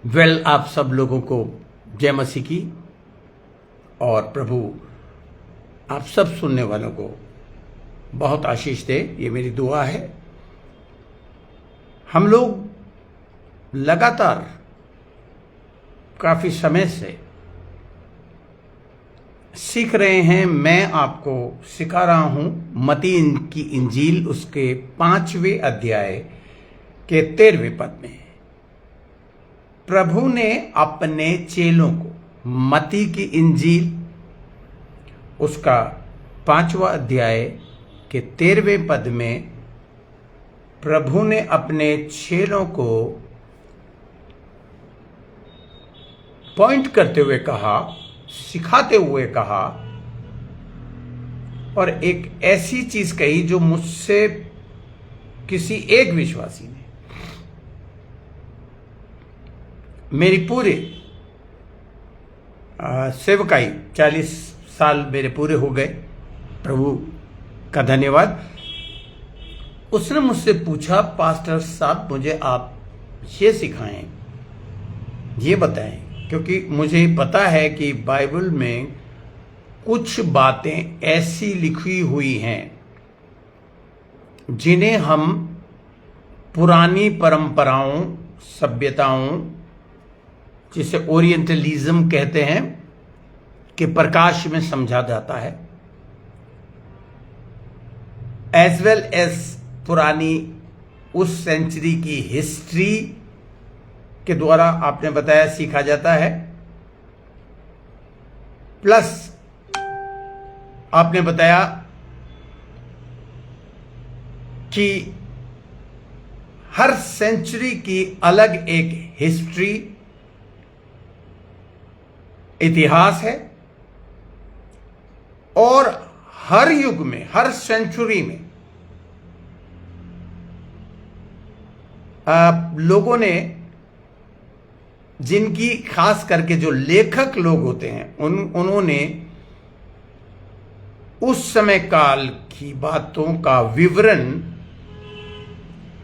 आप सब लोगों को जय मसीह की। और प्रभु आप सब सुनने वालों को बहुत आशीष दे, ये मेरी दुआ है। हम लोग लगातार काफी समय से सीख रहे हैं, मैं आपको सिखा रहा हूं मत्ती की इंजील उसके 5वें अध्याय के 13वें पद में प्रभु ने अपने चेलों को, मत्ती की इंजील उसका 5वां अध्याय के 13वें पद में प्रभु ने अपने चेलों को पॉइंट करते हुए कहा, सिखाते हुए कहा, और एक ऐसी चीज कही जो मुझसे किसी एक विश्वासी ने, मेरी पूरी सेवकाई 40 साल मेरे पूरे हो गए, प्रभु का धन्यवाद। उसने मुझसे पूछा, पास्टर साहब मुझे आप ये सिखाएं, ये बताएं, क्योंकि मुझे पता है कि बाइबल में कुछ बातें ऐसी लिखी हुई हैं जिन्हें हम पुरानी परंपराओं, सभ्यताओं, जिसे ओरिएंटलिज्म कहते हैं, के प्रकाश में समझा जाता है, एज वेल एज पुरानी उस सेंचुरी की हिस्ट्री के द्वारा आपने बताया सीखा जाता है। प्लस आपने बताया कि हर सेंचुरी की अलग एक हिस्ट्री, इतिहास है, और हर युग में, हर सेंचुरी में लोगों ने, जिनकी खास करके जो लेखक लोग होते हैं, उन्होंने उस समय काल की बातों का विवरण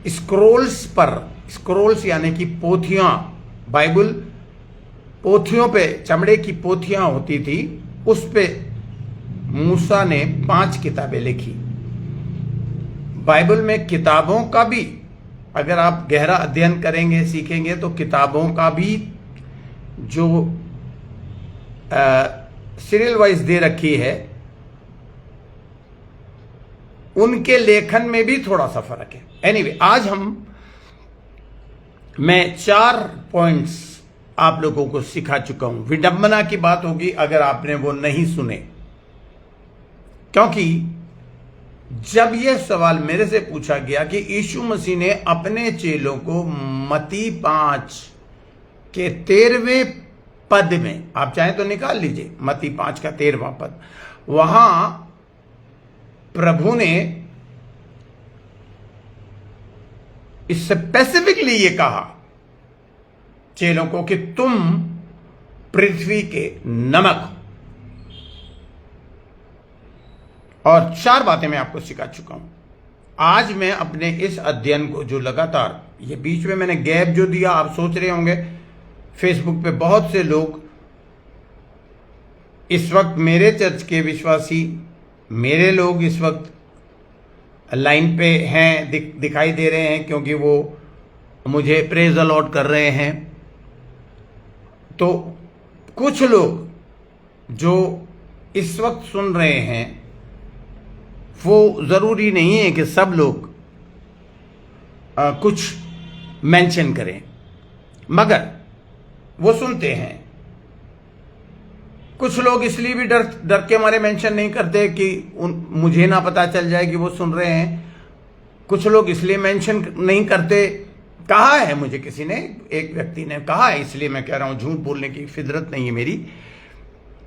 स्क्रोल्स पर, स्क्रोल्स यानी कि पोथियां, बाइबल पोथियों पे, चमड़े की पोथियां होती थी, उस पे मूसा ने 5 किताबें लिखी। बाइबल में किताबों का भी, अगर आप गहरा अध्ययन करेंगे, सीखेंगे, तो किताबों का भी जो सीरियल वाइज दे रखी है, उनके लेखन में भी थोड़ा सा फर्क है। एनीवे, आज मैं 4 पॉइंट्स आप लोगों को सिखा चुका हूं। विडंबना की बात होगी अगर आपने वो नहीं सुने, क्योंकि जब यह सवाल मेरे से पूछा गया कि यीशु मसीह ने अपने चेलों को मत्ती 5 के 13वें पद में, आप चाहें तो निकाल लीजिए, मत्ती 5 का 13वां पद, वहां प्रभु ने स्पेसिफिकली ये कहा चेलों को कि तुम पृथ्वी के नमक हो। और 4 बातें मैं आपको सिखा चुका हूं। आज मैं अपने इस अध्ययन को, जो लगातार, ये बीच में मैंने गैप जो दिया, आप सोच रहे होंगे फेसबुक पे बहुत से लोग इस वक्त, मेरे चर्च के विश्वासी, मेरे लोग इस वक्त लाइन पे हैं, दिखाई दे रहे हैं, क्योंकि वो मुझे प्रेज द लॉर्ड कर रहे हैं। तो कुछ लोग जो इस वक्त सुन रहे हैं, वो जरूरी नहीं है कि सब लोग कुछ मेंशन करें, मगर वो सुनते हैं। कुछ लोग इसलिए भी डर के मारे मेंशन नहीं करते कि मुझे ना पता चल जाए कि वो सुन रहे हैं। कुछ लोग इसलिए मेंशन नहीं करते, कहा है मुझे किसी ने, एक व्यक्ति ने कहा है, इसलिए मैं कह रहा हूं, झूठ बोलने की फितरत नहीं है मेरी,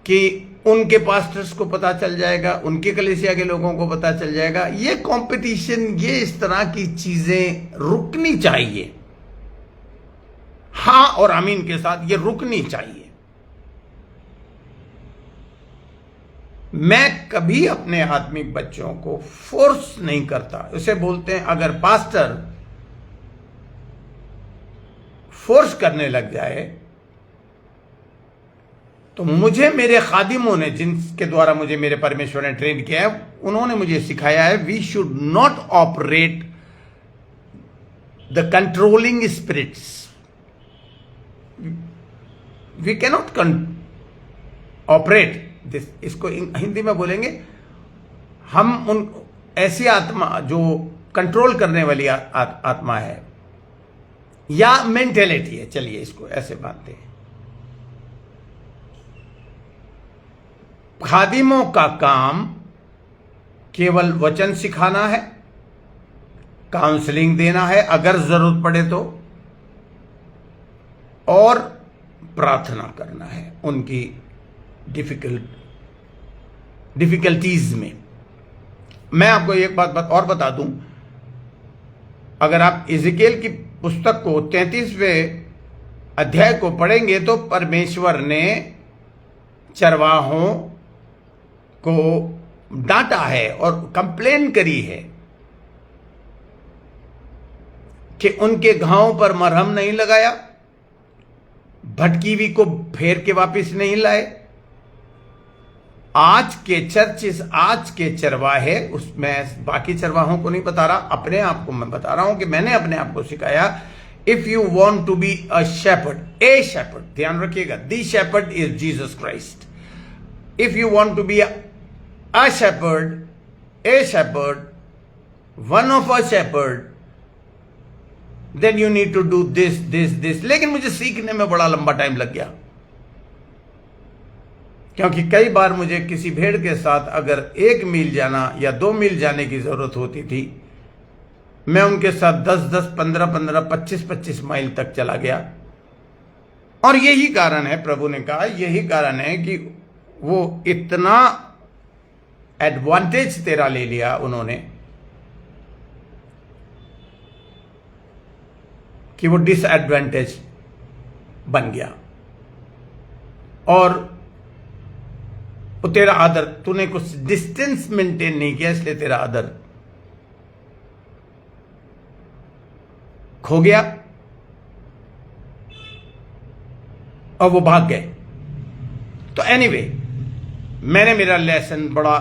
कि उनके पास्टर्स को पता चल जाएगा, उनके कलीसिया के लोगों को पता चल जाएगा। ये कंपटीशन, ये इस तरह की चीजें रुकनी चाहिए। हां और आमीन के साथ ये रुकनी चाहिए। मैं कभी अपने आत्मिक बच्चों को फोर्स नहीं करता। उसे बोलते हैं, अगर पास्टर फोर्स करने लग जाए, तो मुझे मेरे खादिमों ने, जिनके द्वारा मुझे मेरे परमेश्वर ने ट्रेन किया है, उन्होंने मुझे सिखाया है, we should not operate the controlling spirits. We cannot operate this, इसको हिंदी में बोलेंगे, हम उन ऐसी आत्मा जो कंट्रोल करने वाली आत्मा है या मेंटेलिटी है, चलिए इसको ऐसे मानते हैं। खादिमों का काम केवल वचन सिखाना है, काउंसलिंग देना है अगर जरूरत पड़े तो, और प्रार्थना करना है उनकी डिफिकल्टीज में। मैं आपको एक बात और बता दूं, अगर आप इज़ेकिएल की पुस्तक को 33वें अध्याय को पढ़ेंगे तो परमेश्वर ने चरवाहों को डांटा है और कंप्लेन करी है कि उनके घावों पर मरहम नहीं लगाया, भटकी हुई को फेर के वापस नहीं लाए। आज के चर्चिस, आज के चरवाहे, उसमें बाकी चरवाहों को नहीं बता रहा, अपने आप को मैं बता रहा हूं कि मैंने अपने आप को सिखाया, if you want to be a shepherd, a shepherd, ध्यान रखिएगा, the shepherd is Jesus Christ. If you want to be a shepherd, a shepherd, one of a shepherd, then you need to do this this this. लेकिन मुझे सीखने में बड़ा लंबा time लग गया, क्योंकि कई बार मुझे किसी भेड़ के साथ अगर 1 मील जाना या 2 मील जाने की जरूरत होती थी, मैं उनके साथ 10-10, 15-15, 25-25 माइल तक चला गया। और यही कारण है, प्रभु ने कहा यही कारण है कि वो इतना एडवांटेज तेरा ले लिया उन्होंने कि वो डिसएडवांटेज बन गया। और तेरा आदर, तूने कुछ डिस्टेंस मेंटेन नहीं किया, इसलिए तेरा आदर खो गया और वो भाग गए। तो एनीवे, मैंने मेरा लेसन बड़ा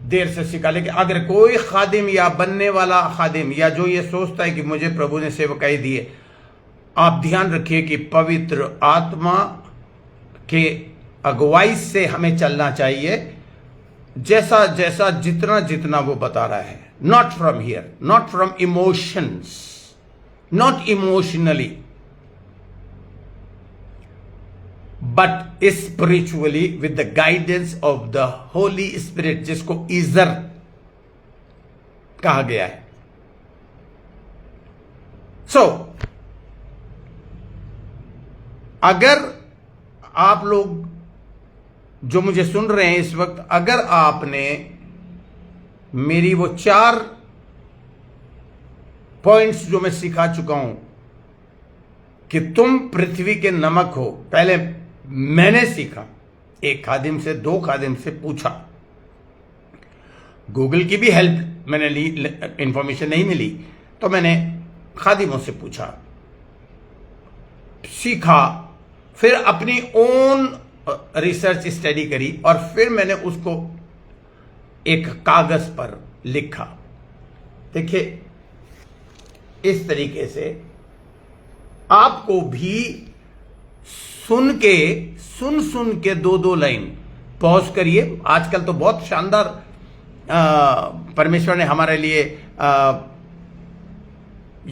देर से सीखा। लेकिन अगर कोई खादिम या बनने वाला खादिम या जो ये सोचता है कि मुझे प्रभु ने सेवकाई दी है, आप ध्यान रखिए कि पवित्र आत्मा के अगुवाई से हमें चलना चाहिए, जैसा जैसा जितना जितना वो बता रहा है, not from here, not from emotions, not emotionally, but spiritually with the guidance of the Holi spirit, जिसको ईजर कहा गया है। सो अगर आप लोग जो मुझे सुन रहे हैं इस वक्त, अगर आपने मेरी वो 4 पॉइंट्स जो मैं सिखा चुका हूं कि तुम पृथ्वी के नमक हो, पहले मैंने सीखा, 1 खादिम से, 2 खादिम से पूछा, गूगल की भी हेल्प मैंने ली, इंफॉर्मेशन नहीं मिली तो मैंने खादिमों से पूछा, सीखा, फिर अपनी ओन रिसर्च स्टडी करी और फिर मैंने उसको एक कागज पर लिखा। देखिए, इस तरीके से आपको भी सुन के 2-2 लाइन पॉज करिए। आजकल तो बहुत शानदार परमेश्वर ने हमारे लिए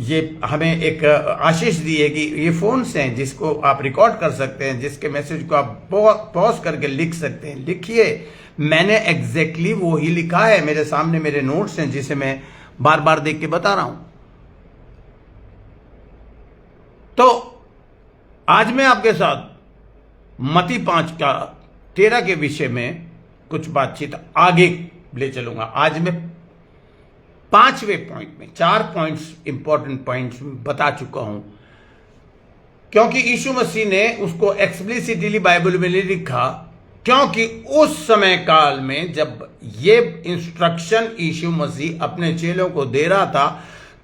ये हमें एक आशीष दी है कि ये फोन्स हैं जिसको आप रिकॉर्ड कर सकते हैं, जिसके मैसेज को आप पॉज करके लिख सकते हैं। लिखिए, मैंने एग्जैक्टली वो ही लिखा है, मेरे सामने मेरे नोट्स हैं जिसे मैं बार बार देख के बता रहा हूं। तो आज मैं आपके साथ मत्ती 5:13 के विषय में कुछ बातचीत आगे ले चलूंगा। आज मैं 5वें पॉइंट में 4 पॉइंट्स, इंपॉर्टेंट पॉइंट्स बता चुका हूं, क्योंकि यीशु मसीह ने उसको एक्सप्लिसिटली बाइबल में नहीं लिखा, क्योंकि उस समय काल में जब ये इंस्ट्रक्शन यीशु मसीह अपने चेलों को दे रहा था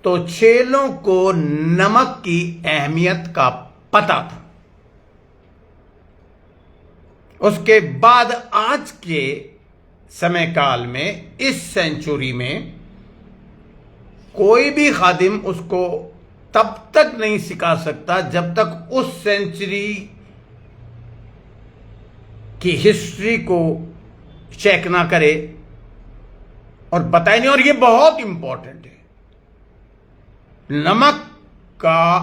तो चेलों को नमक की अहमियत का पता था। उसके बाद आज के समय काल में, इस सेंचुरी में, कोई भी खादिम उसको तब तक नहीं सिखा सकता जब तक उस सेंचुरी की हिस्ट्री को चेक ना करे और बताए नहीं। और ये बहुत इंपॉर्टेंट है, नमक का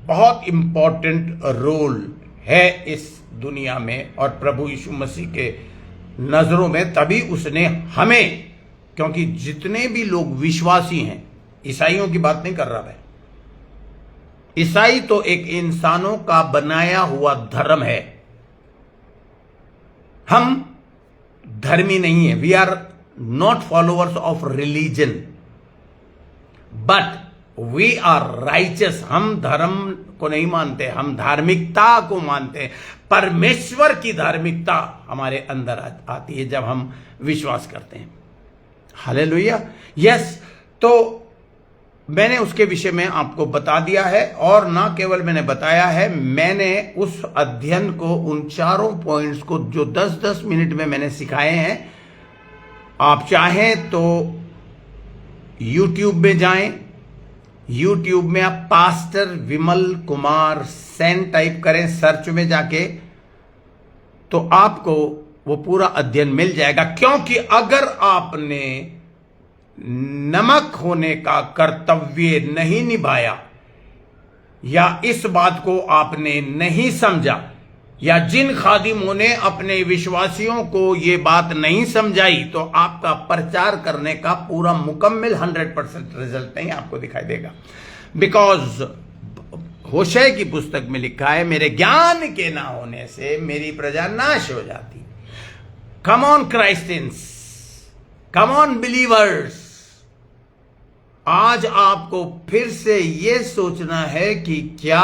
बहुत इंपॉर्टेंट रोल है इस दुनिया में और प्रभु यीशु मसीह के नजरों में। तभी उसने हमें, क्योंकि जितने भी लोग विश्वासी हैं, ईसाइयों की बात नहीं कर रहा मैं, ईसाई तो एक इंसानों का बनाया हुआ धर्म है। हम धर्मी नहीं है, we are not followers of religion but we are righteous. हम धर्म को नहीं मानते, हम धार्मिकता को मानते हैं। परमेश्वर की धार्मिकता हमारे अंदर आती है जब हम विश्वास करते हैं। Hallelujah, yes. तो मैंने उसके विषय में आपको बता दिया है, और ना केवल मैंने बताया है, मैंने उस अध्ययन को, उन चारों पॉइंट्स को जो 10-10 मिनट में मैंने सिखाए हैं, आप चाहें तो YouTube में जाएं, YouTube में आप पास्टर विमल कुमार सेन टाइप करें सर्च में जाके, तो आपको वो पूरा अध्ययन मिल जाएगा। क्योंकि अगर आपने नमक होने का कर्तव्य नहीं निभाया, या इस बात को आपने नहीं समझा, या जिन खादिमों ने अपने विश्वासियों को ये बात नहीं समझाई, तो आपका प्रचार करने का पूरा मुकम्मल 100% रिजल्ट नहीं आपको दिखाई देगा। बिकॉज होशे की पुस्तक में लिखा है, मेरे ज्ञान के ना होने से मेरी प्रजा नाश हो जाती। Come on Christians, come on believers, आज आपको फिर से यह सोचना है कि क्या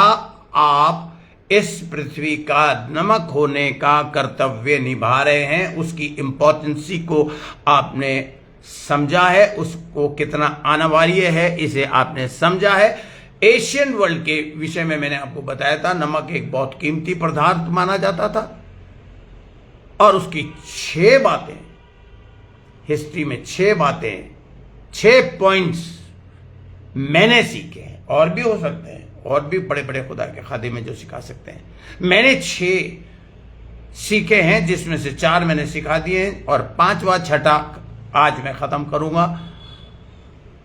आप इस पृथ्वी का नमक होने का कर्तव्य निभा रहे हैं, उसकी इंपॉर्टेंसी को आपने समझा है, उसको कितना अनिवार्य है इसे आपने समझा है। एशियन वर्ल्ड के विषय में मैंने आपको बताया था, नमक एक बहुत कीमती पदार्थ माना जाता था, और उसकी 6 बातें, हिस्ट्री में 6 बातें, 6 पॉइंट्स मैंने सीखे हैं। और भी हो सकते हैं, और भी बड़े बड़े खुदा के खादिम में जो सिखा सकते हैं। मैंने 6 सीखे हैं, जिसमें से 4 मैंने सिखा दिए हैं, और 5वां 6ठा आज मैं खत्म करूंगा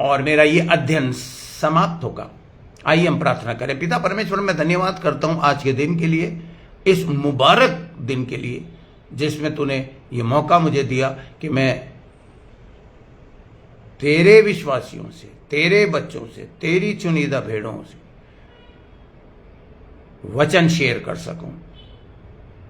और मेरा ये अध्ययन समाप्त होगा। आइए हम प्रार्थना करें। पिता परमेश्वर, मैं धन्यवाद करता हूं आज के दिन के लिए, इस मुबारक दिन के लिए जिसमें तूने ये मौका मुझे दिया कि मैं तेरे विश्वासियों से, तेरे बच्चों से, तेरी चुनिंदा भेड़ों से वचन शेयर कर सकूं,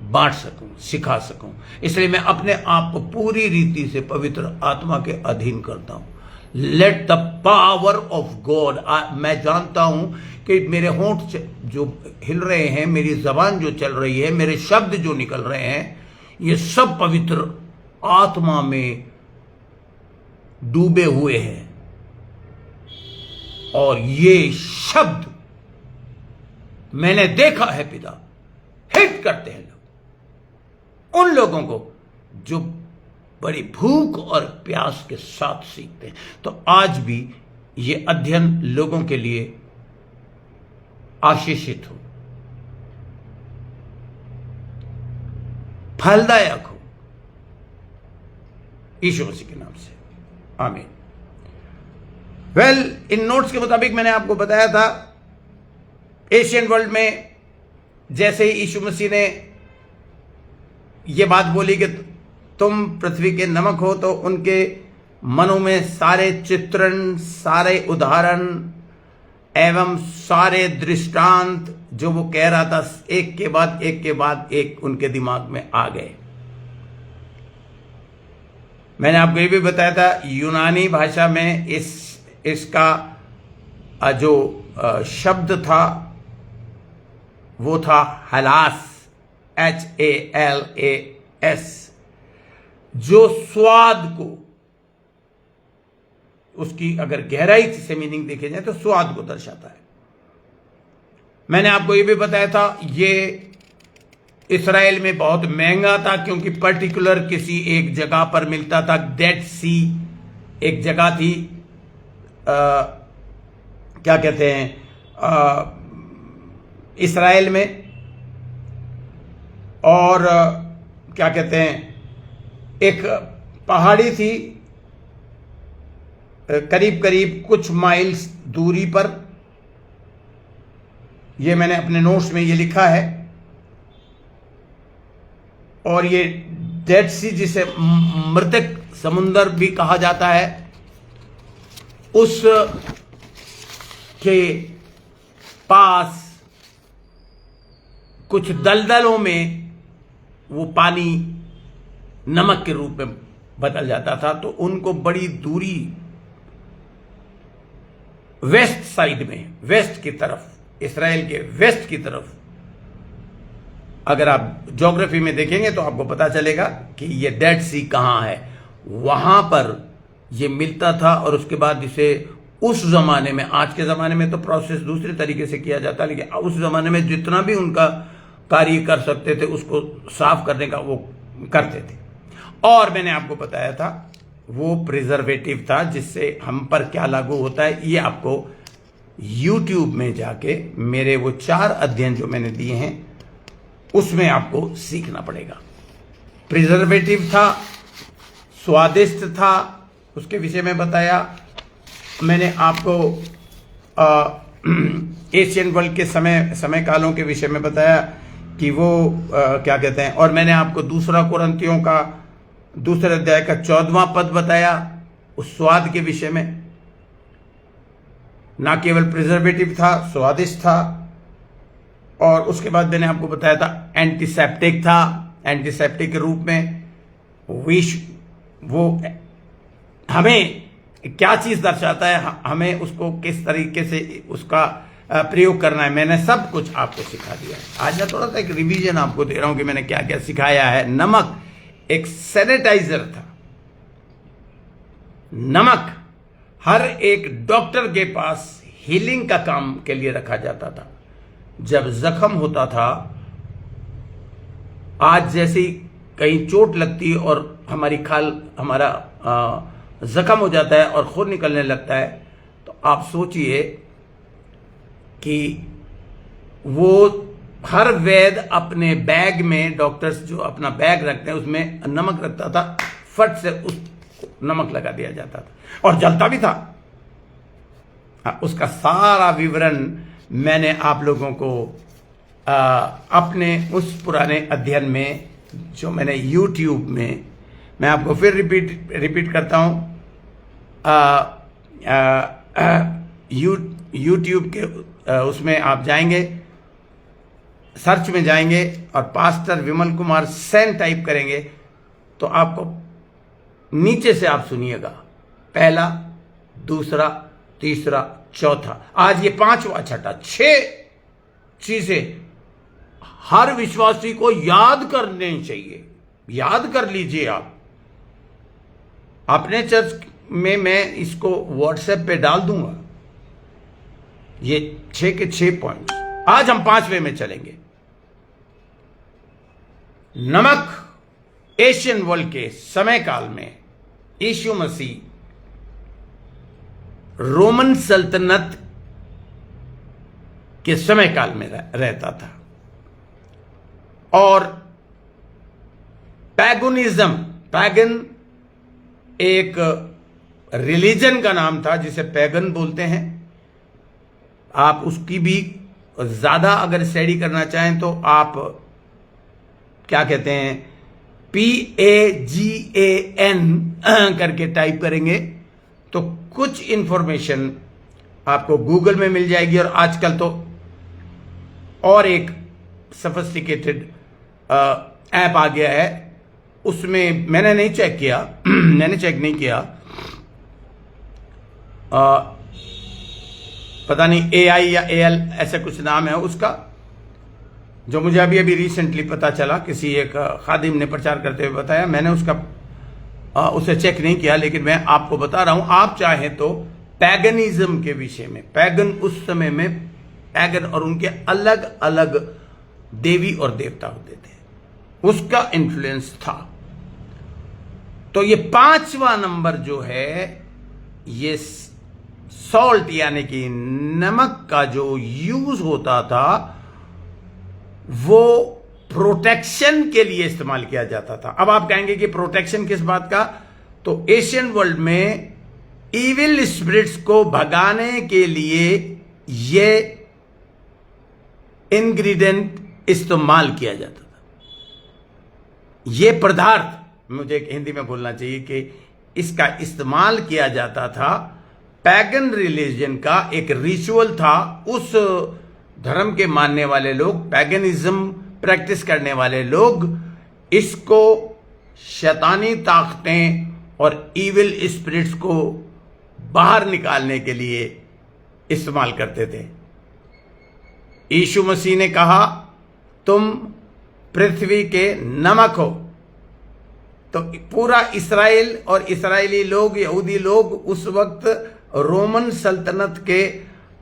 बांट सकूं, सिखा सकूं। इसलिए मैं अपने आप को पूरी रीति से पवित्र आत्मा के अधीन करता हूं। Late the power of God, मैं जानता हूं कि मेरे होंठ जो हिल रहे हैं, मेरी जबान जो चल रही है, मेरे शब्द जो निकल रहे हैं, ये सब पवित्र आत्मा में डूबे हुए हैं, और ये शब्द मैंने देखा है पिता, हिट करते हैं लोग, उन लोगों को जो बड़ी भूख और प्यास के साथ सीखते हैं। तो आज भी ये अध्ययन लोगों के लिए आशीषित हो, फलदायक हो, यीशु मसीह के नाम से, आमीन। वेल, इन नोट्स के मुताबिक मैंने आपको बताया था, एशियन वर्ल्ड में जैसे ही यीशु मसीह ने यह बात बोली कि तुम पृथ्वी के नमक हो, तो उनके मनों में सारे चित्रण, सारे उदाहरण एवं सारे दृष्टांत जो वो कह रहा था, एक के बाद एक के बाद एक उनके दिमाग में आ गए। मैंने आपको ये भी बताया था, यूनानी भाषा में इसका जो शब्द था वो था हलास, HALAS, जो स्वाद को, उसकी अगर गहराई से मीनिंग देखे जाए तो स्वाद को दर्शाता है। मैंने आपको ये भी बताया था ये इस्राएल में बहुत महंगा था क्योंकि पर्टिकुलर किसी एक जगह पर मिलता था। डेड सी एक जगह थी, क्या कहते हैं, इस्राएल में, और क्या कहते हैं, एक पहाड़ी थी करीब करीब कुछ माइल्स दूरी पर। ये मैंने अपने नोट्स में ये लिखा है। और ये डेड सी, जिसे मृतक समुंदर भी कहा जाता है, उस के पास कुछ दलदलों में वो पानी नमक के रूप में बदल जाता था। तो उनको बड़ी दूरी वेस्ट साइड में, वेस्ट की तरफ, इस्राएल के वेस्ट की तरफ, अगर आप ज्योग्राफी में देखेंगे तो आपको पता चलेगा कि ये डेड सी कहां है। वहां पर ये मिलता था और उसके बाद इसे उस जमाने में, आज के जमाने में तो प्रोसेस दूसरे तरीके से किया जाता, लेकिन उस जमाने में जितना भी उनका कार्य कर सकते थे उसको साफ करने का वो करते थे। और मैंने आपको बताया था वो प्रिजर्वेटिव था, जिससे हम पर क्या लागू होता है ये आपको YouTube में जाके मेरे वो 4 अध्ययन जो मैंने दिए हैं उसमें आपको सीखना पड़ेगा। प्रिजर्वेटिव था, स्वादिष्ट था, उसके विषय में बताया मैंने आपको। एशियन वर्ल्ड के समय कालों के विषय में बताया कि वो क्या कहते हैं। और मैंने आपको दूसरा कुरिन्थियों का दूसरे अध्याय का 14वां पद बताया उस स्वाद के विषय में। ना केवल प्रिजर्वेटिव था, स्वादिष्ट था, और उसके बाद मैंने आपको बताया था एंटीसेप्टिक था। एंटीसेप्टिक के रूप में वो हमें क्या चीज दर्शाता है, हमें उसको किस तरीके से उसका प्रयोग करना है, मैंने सब कुछ आपको सिखा दिया है। आज मैं थोड़ा सा एक रिवीजन आपको दे रहा हूं कि मैंने क्या क्या सिखाया है। नमक एक सैनिटाइजर था। नमक हर एक डॉक्टर के पास हीलिंग का काम के लिए रखा जाता था। जब जख्म होता था, आज जैसी कहीं चोट लगती है और हमारा जख्म हो जाता है और खून निकलने लगता है, तो आप सोचिए कि वो हर वैद्य अपने बैग में, डॉक्टर्स जो अपना बैग रखते हैं उसमें नमक रखता था, फट से उस नमक लगा दिया जाता था और जलता भी था। उसका सारा विवरण मैंने आप लोगों को अपने उस पुराने अध्ययन में जो मैंने YouTube में, मैं आपको फिर रिपीट करता हूं, YouTube के उसमें आप जाएंगे, सर्च में जाएंगे और पास्टर विमल कुमार सेन टाइप करेंगे तो आपको नीचे से आप सुनिएगा, पहला, दूसरा, तीसरा, चौथा, आज ये 5वां, छठा, 6 चीजें हर विश्वासी को याद करनी चाहिए। याद कर लीजिए आप अपने चर्च में, मैं इसको व्हाट्सएप पे डाल दूंगा, ये 6 के 6 पॉइंट। आज हम 5वें में चलेंगे। नमक एशियन वर्ल्ड के समय काल में यीशु मसीह रोमन सल्तनत के समय काल में रहता था और पैगन एक रिलीजन का नाम था जिसे पैगन बोलते हैं। आप उसकी भी ज्यादा अगर स्टडी करना चाहें तो आप क्या कहते हैं, PAGAN करके टाइप करेंगे तो कुछ इंफॉर्मेशन आपको गूगल में मिल जाएगी। और आजकल तो और एक सोफिस्टिकेटेड ऐप आ गया है, उसमें मैंने नहीं चेक किया मैंने चेक नहीं किया, पता नहीं AI या AL ऐसा कुछ नाम है उसका, जो मुझे अभी रिसेंटली पता चला, किसी एक खादिम ने प्रचार करते हुए बताया। मैंने उसका उसे चेक नहीं किया, लेकिन मैं आपको बता रहा हूं। आप चाहें तो पैगनिज्म के विषय में, पैगन उस समय में पैगन और उनके अलग अलग देवी और देवता होते थे, उसका इन्फ्लुएंस था। तो ये 5वां नंबर जो है, ये सॉल्ट यानी कि नमक का जो यूज होता था वो प्रोटेक्शन के लिए इस्तेमाल किया जाता था। अब आप कहेंगे कि प्रोटेक्शन किस बात का? तो एशियन वर्ल्ड में इविल स्पिरिट्स को भगाने के लिए ये इंग्रेडिएंट इस्तेमाल किया जाता था। ये पदार्थ, मुझे हिंदी में बोलना चाहिए कि इसका इस्तेमाल किया जाता था। पैगन रिलीजन का एक रिचुअल था। उस धर्म के मानने वाले लोग, पैगनिज्म प्रैक्टिस करने वाले लोग, इसको शैतानी ताकतें और इविल स्पिरिट्स को बाहर निकालने के लिए इस्तेमाल करते थे। यीशु मसीह ने कहा, तुम पृथ्वी के नमक हो। तो पूरा इस्राएल और इस्राएली लोग, यहूदी लोग उस वक्त रोमन सल्तनत के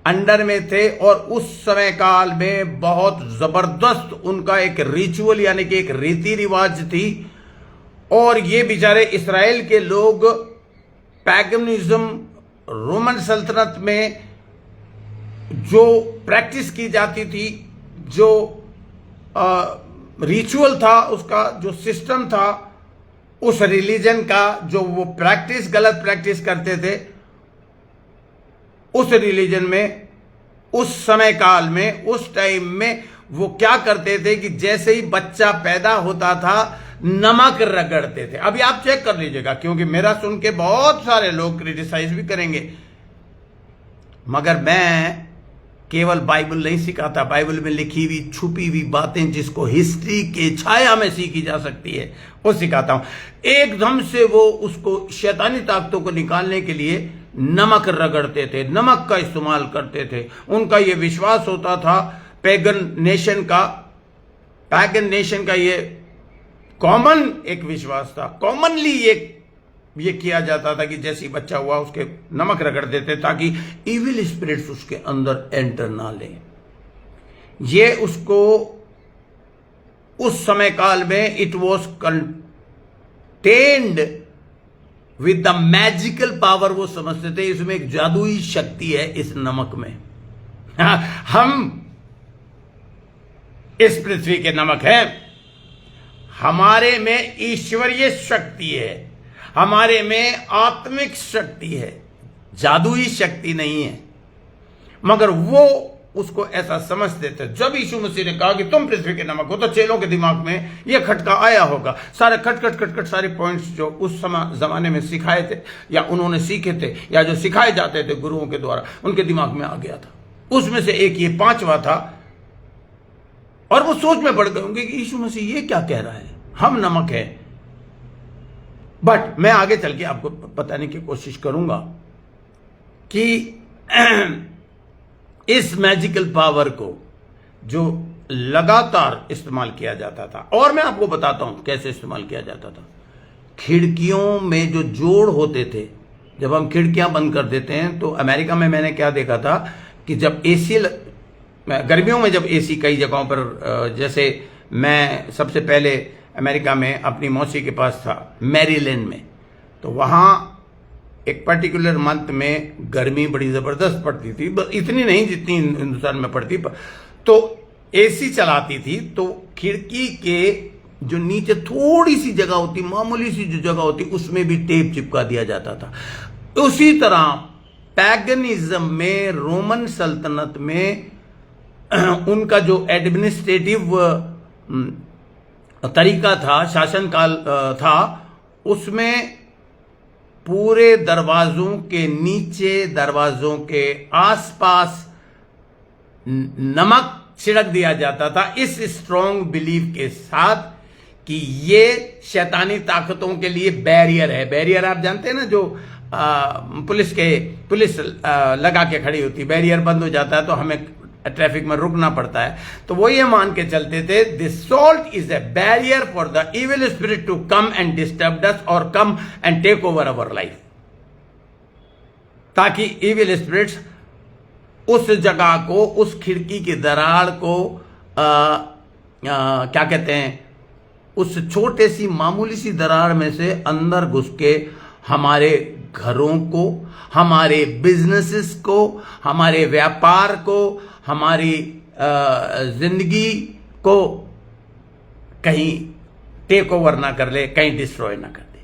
अंडर में थे और उस समय काल में बहुत जबरदस्त उनका एक रिचुअल यानी कि एक रीति रिवाज थी। और ये बेचारे इस्राएल के लोग पैगनिज्म, रोमन सल्तनत में जो प्रैक्टिस की जाती थी, जो रिचुअल था, उसका जो सिस्टम था, उस रिलीजन का जो वो प्रैक्टिस, गलत प्रैक्टिस करते थे, उस रिलीजन में, उस समय काल में, उस टाइम में वो क्या करते थे कि जैसे ही बच्चा पैदा होता था नमक रगड़ते थे। अभी आप चेक कर लीजिएगा, क्योंकि मेरा सुन के बहुत सारे लोग क्रिटिसाइज भी करेंगे, मगर मैं केवल बाइबल नहीं सिखाता। बाइबल में लिखी हुई छुपी हुई बातें जिसको हिस्ट्री के छाया में सीखी जा सकती है वो सिखाता हूं। एकदम से वो उसको शैतानी ताकतों को निकालने के लिए नमक रगड़ते थे, नमक का इस्तेमाल करते थे। उनका ये विश्वास होता था, पैगन नेशन का ये कॉमन एक विश्वास था। कॉमनली ये किया जाता था कि जैसे ही बच्चा हुआ उसके नमक रगड़ देते ताकि इविल स्पिरिट्स उसके अंदर एंटर ना ले। ये उसको उस समय काल में it was contained with the magical power. वो समझते थे इसमें एक जादुई शक्ति है इस नमक में। हम इस पृथ्वी के नमक हैं, हमारे में ईश्वरीय शक्ति है, हमारे में आत्मिक शक्ति है, जादुई शक्ति नहीं है। मगर वो उसको ऐसा समझते थे। जब यीशु मसीह ने कहा कि तुम पृथ्वी के नमक हो, तो चेलों के दिमाग में यह खटका आया होगा। सारे खट सारे पॉइंट्स जो उस समय जमाने में सिखाए थे या उन्होंने सीखे थे या जो सिखाए जाते थे गुरुओं के द्वारा, उनके दिमाग में आ गया था। उसमें से एक ये 5वां था। और वो सोच में पड़ गए होंगे कि यीशु मसीह ये क्या कह रहा है, हम नमक है। बट मैं आगे चल के आपको बताने की कोशिश करूंगा कि इस मैजिकल पावर को जो लगातार इस्तेमाल किया जाता था, और मैं आपको बताता हूं कैसे इस्तेमाल किया जाता था। खिड़कियों में जो जोड़ होते थे, जब हम खिड़कियां बंद कर देते हैं, तो अमेरिका में मैंने क्या देखा था कि जब एसी, गर्मियों में जब एसी कई जगहों पर, जैसे मैं सबसे पहले अमेरिका में अपनी मौसी के पास था, मैरीलैंड में, तो वहाँ एक पर्टिकुलर मंथ में गर्मी बड़ी ज़बरदस्त पड़ती थी, इतनी नहीं जितनी हिंदुस्तान में पड़ती। तो एसी चलाती थी, तो खिड़की के जो नीचे थोड़ी सी जगह होती, मामूली सी जो जगह होती, उसमें भी टेप चिपका दिया जाता था। उसी तरह पैगनिज्म में, रोमन सल्तनत में उनका जो एडमिनिस्ट्रेटिव तरीका था, शासनकाल था, उसमें पूरे दरवाजों के नीचे, दरवाजों के आसपास नमक छिड़क दिया जाता था, इस स्ट्रॉन्ग बिलीफ के साथ कि ये शैतानी ताकतों के लिए बैरियर है। बैरियर आप जानते हैं ना, जो पुलिस लगा के खड़ी होती, बैरियर बंद हो जाता है तो हमें ट्रैफिक में रुकना पड़ता है, तो वो ये मान के चलते थे this salt is a barrier for the evil spirit to come and disturb us और come and take over our life, ताकि इविल स्पिरिट्स उस जगह को, उस खिड़की की दरार को क्या कहते हैं, उस छोटे सी मामूली सी दरार में से अंदर घुस के हमारे घरों को, हमारे बिजनेसेस को, हमारे व्यापार को, हमारी जिंदगी को कहीं टेक ओवर ना कर ले, कहीं डिस्ट्रॉय ना कर दे।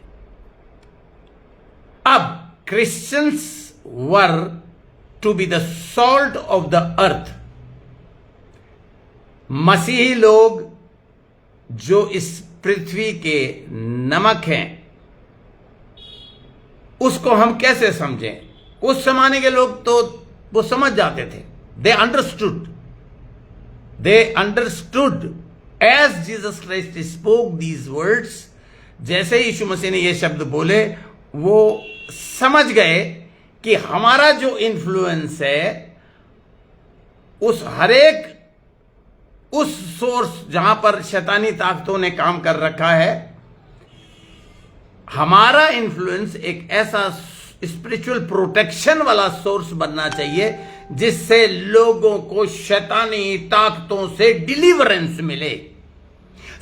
अब Christians were to be the salt of the earth. मसीही लोग जो इस पृथ्वी के नमक हैं, उसको हम कैसे समझें? उस जमाने के लोग तो वो समझ जाते थे, they understood as Jesus Christ spoke these words. जैसे यीशु मसीह ने ये शब्द बोले, वो समझ गए कि हमारा जो इन्फ्लुएंस है उस हरेक उस सोर्स जहां पर शैतानी ताकतों ने काम कर रखा है, हमारा इन्फ्लुएंस एक ऐसा स्पिरिचुअल प्रोटेक्शन वाला सोर्स बनना चाहिए जिससे लोगों को शैतानी ताकतों से डिलीवरेंस मिले,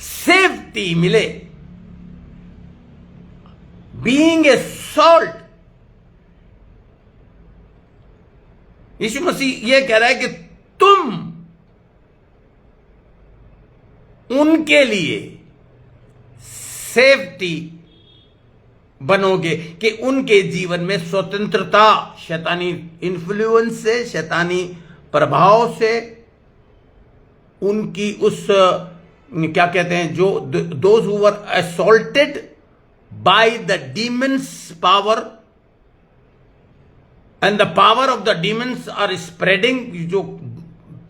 सेफ्टी मिले। बीइंग ए सॉल्ट, यीशु मसीह यह कह रहा है कि तुम उनके लिए सेफ्टी बनोगे, कि उनके जीवन में स्वतंत्रता शैतानी इन्फ्लुएंस से, शैतानी प्रभाव से, उनकी उस क्या कहते हैं, जो those who were assaulted by the demons power and the power of the demons are spreading, जो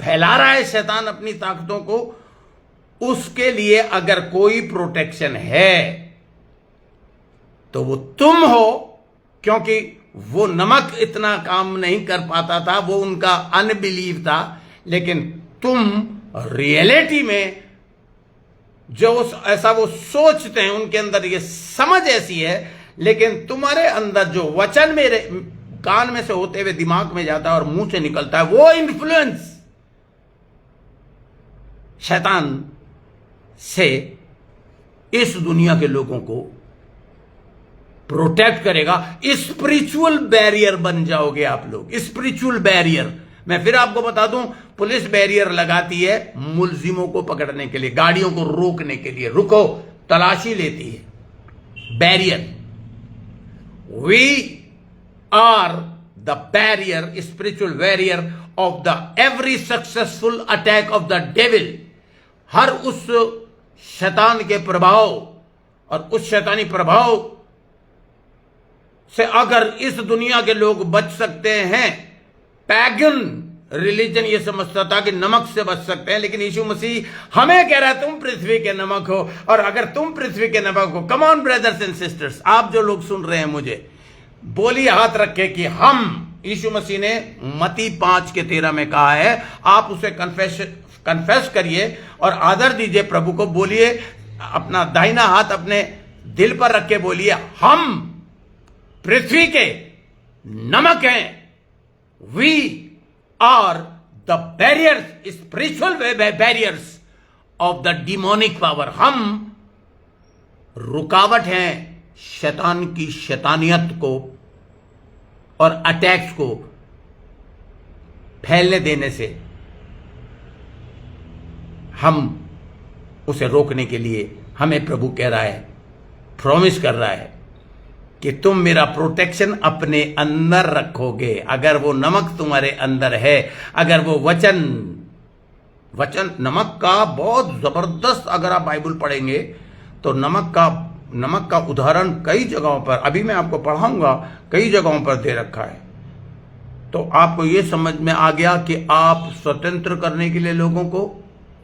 फैला रहा है शैतान अपनी ताकतों को, उसके लिए अगर कोई प्रोटेक्शन है तो वो तुम हो, क्योंकि वो नमक इतना काम नहीं कर पाता था, वो उनका अनबिलीव था। लेकिन तुम रियलिटी में जो ऐसा वो सोचते हैं, उनके अंदर ये समझ ऐसी है, लेकिन तुम्हारे अंदर जो वचन मेरे कान में से होते हुए दिमाग में जाता है और मुंह से निकलता है, वो इन्फ्लुएंस शैतान से इस दुनिया के लोगों को प्रोटेक्ट करेगा। स्पिरिचुअल बैरियर बन जाओगे आप लोग, स्पिरिचुअल बैरियर। मैं फिर आपको बता दूं, पुलिस बैरियर लगाती है मुलजिमों को पकड़ने के लिए, गाड़ियों को रोकने के लिए, रुको, तलाशी लेती है, barrier. We are the barrier, spiritual barrier of the every successful attack of the devil. हर उस शैतान के प्रभाव और उस शैतानी प्रभाव से अगर इस दुनिया के लोग बच सकते हैं, पैगन रिलीजन ये समझता था कि नमक से बच सकते हैं, लेकिन यीशु मसीह हमें कह रहा है तुम पृथ्वी के नमक हो, और अगर तुम पृथ्वी के नमक हो, come on brothers and sisters, आप जो लोग सुन रहे हैं मुझे, बोलिए हाथ रख के कि हम, यीशु मसीह ने मत्ती 5:13 में कहा है, आप उसे कन्फेस करिए और आदर दीजिए प्रभु को। बोलिए, अपना दाहिना हाथ अपने दिल पर रख के बोलिए, हम पृथ्वी के नमक हैं। We are the barriers, spiritual barriers of the demonic power. हम रुकावट हैं शैतान की शैतानियत को और अटैक्स को फैलने देने से। हम उसे रोकने के लिए, हमें प्रभु कह रहा है, प्रॉमिस कर रहा है कि तुम मेरा प्रोटेक्शन अपने अंदर रखोगे। अगर वो नमक तुम्हारे अंदर है, अगर वो वचन नमक का बहुत जबरदस्त, अगर आप बाइबल पढ़ेंगे तो नमक का उदाहरण कई जगहों पर, अभी मैं आपको पढ़ाऊंगा, कई जगहों पर दे रखा है। तो आपको ये समझ में आ गया कि आप स्वतंत्र करने के लिए लोगों को,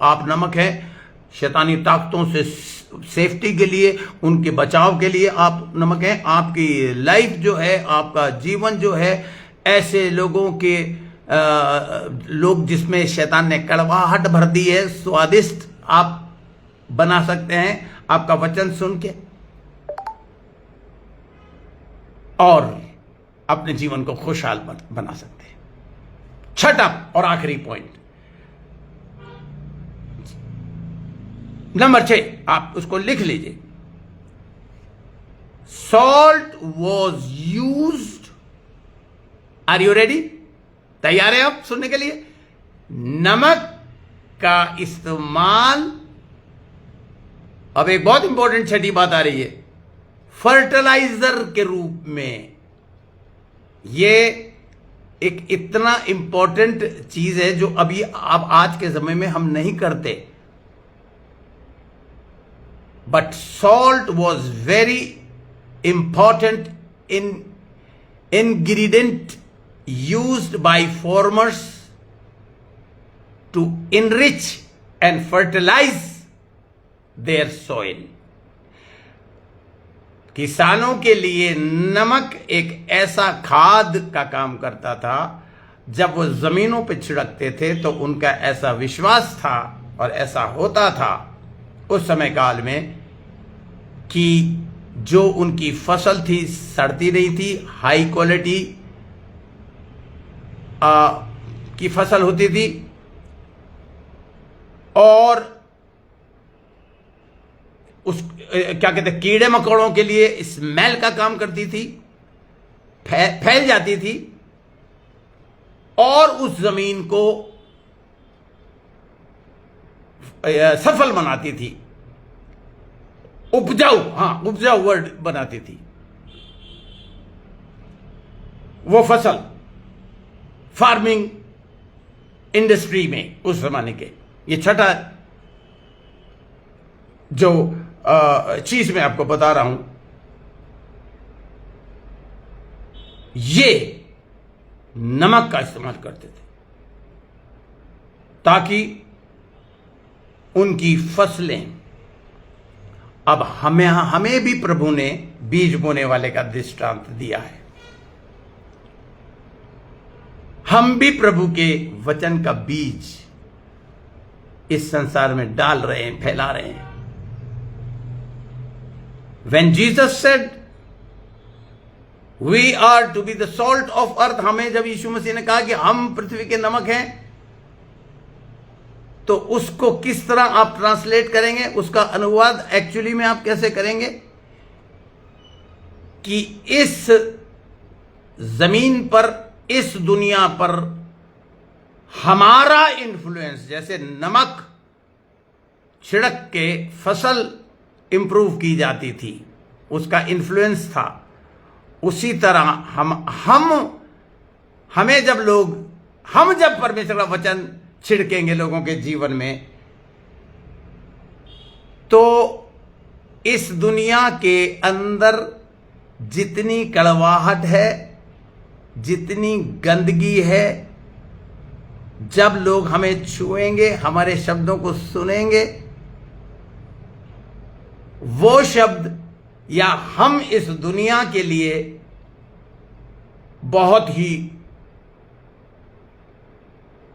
आप नमक हैं, शैतानी ताकतों से सेफ्टी के लिए, उनके बचाव के लिए आप नमक हैं। आपकी लाइफ जो है, आपका जीवन जो है, ऐसे लोगों के लोग जिसमें शैतान ने कड़वाहट भर दी है, स्वादिष्ट आप बना सकते हैं आपका वचन सुन के, और अपने जीवन को खुशहाल बना सकते हैं। छठा और आखिरी पॉइंट, नंबर 6, आप उसको लिख लीजिए। Salt was used, are you ready? तैयार है आप सुनने के लिए? नमक का इस्तेमाल, अब एक बहुत इंपॉर्टेंट छठी बात आ रही है, फर्टिलाइजर के रूप में। यह एक इतना इंपॉर्टेंट चीज है जो अभी अब आज के समय में हम नहीं करते, but salt was very important ingredient used by farmers to enrich and fertilize their soil. किसानों के लिए नमक एक ऐसा खाद का काम करता था, जब वो जमीनों पे छिड़कते थे तो उनका ऐसा विश्वास था और ऐसा होता था उस समय काल में कि जो उनकी फसल थी सड़ती नहीं थी, हाई क्वालिटी की फसल होती थी, और उस क्या कहते हैं, कीड़े मकोड़ों के लिए स्मेल का काम करती थी, फैल जाती थी, और उस जमीन को सफल बनाती थी, उपजाऊ, उपजाऊ वर्ड बनाती थी वो फसल फार्मिंग इंडस्ट्री में उस जमाने के। ये छठा जो चीज मैं आपको बता रहा हूं, ये नमक का इस्तेमाल करते थे ताकि उनकी फसलें, अब हमें भी प्रभु ने बीज बोने वाले का दृष्टांत दिया है, हम भी प्रभु के वचन का बीज इस संसार में डाल रहे हैं, फैला रहे हैं। When Jesus said we are to be the salt of earth, हमें जब यीशु मसीह ने कहा कि हम पृथ्वी के नमक हैं, तो उसको किस तरह आप ट्रांसलेट करेंगे, उसका अनुवाद एक्चुअली में आप कैसे करेंगे कि इस जमीन पर, इस दुनिया पर हमारा इन्फ्लुएंस, जैसे नमक छिड़क के फसल इंप्रूव की जाती थी, उसका इन्फ्लुएंस था, उसी तरह हमें जब परमेश्वर का वचन छिड़केंगे लोगों के जीवन में, तो इस दुनिया के अंदर जितनी कड़वाहट है, जितनी गंदगी है, जब लोग हमें छुएंगे, हमारे शब्दों को सुनेंगे, वो शब्द या हम इस दुनिया के लिए बहुत ही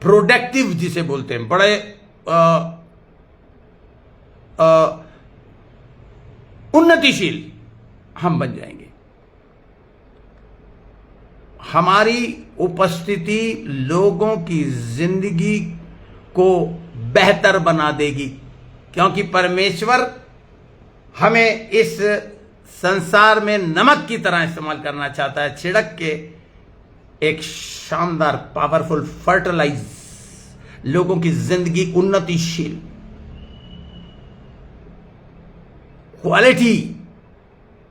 प्रोडक्टिव, जिसे बोलते हैं, बड़े उन्नतिशील हम बन जाएंगे। हमारी उपस्थिति लोगों की जिंदगी को बेहतर बना देगी, क्योंकि परमेश्वर हमें इस संसार में नमक की तरह इस्तेमाल करना चाहता है, छिड़क के एक शानदार पावरफुल फर्टिलाइज, लोगों की जिंदगी उन्नतिशील, क्वालिटी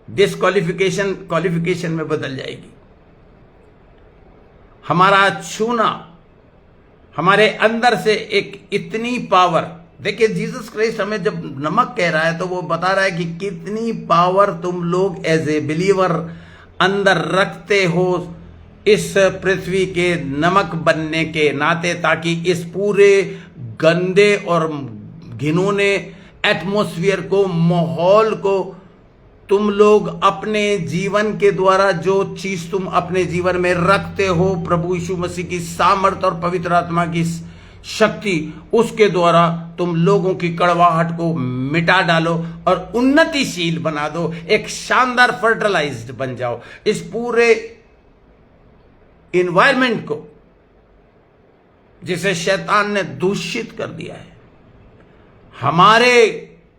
डिस्क्वालिफिकेशन क्वालिफिकेशन में बदल जाएगी। हमारा छूना, हमारे अंदर से एक इतनी पावर, देखिए जीसस क्राइस्ट हमें जब नमक कह रहा है तो वो बता रहा है कि कितनी पावर तुम लोग एज ए बिलीवर अंदर रखते हो इस पृथ्वी के नमक बनने के नाते, ताकि इस पूरे गंदे और घिनौने एटमॉस्फेयर को, माहौल को तुम लोग अपने जीवन के द्वारा जो चीज तुम अपने जीवन में रखते हो, प्रभु यीशु मसीह की सामर्थ और पवित्र आत्मा की शक्ति, उसके द्वारा तुम लोगों की कड़वाहट को मिटा डालो और उन्नतिशील बना दो, एक शानदार फर्टिलाइज्ड बन जाओ। इस पूरे इन्वायरमेंट को जिसे शैतान ने दूषित कर दिया है, हमारे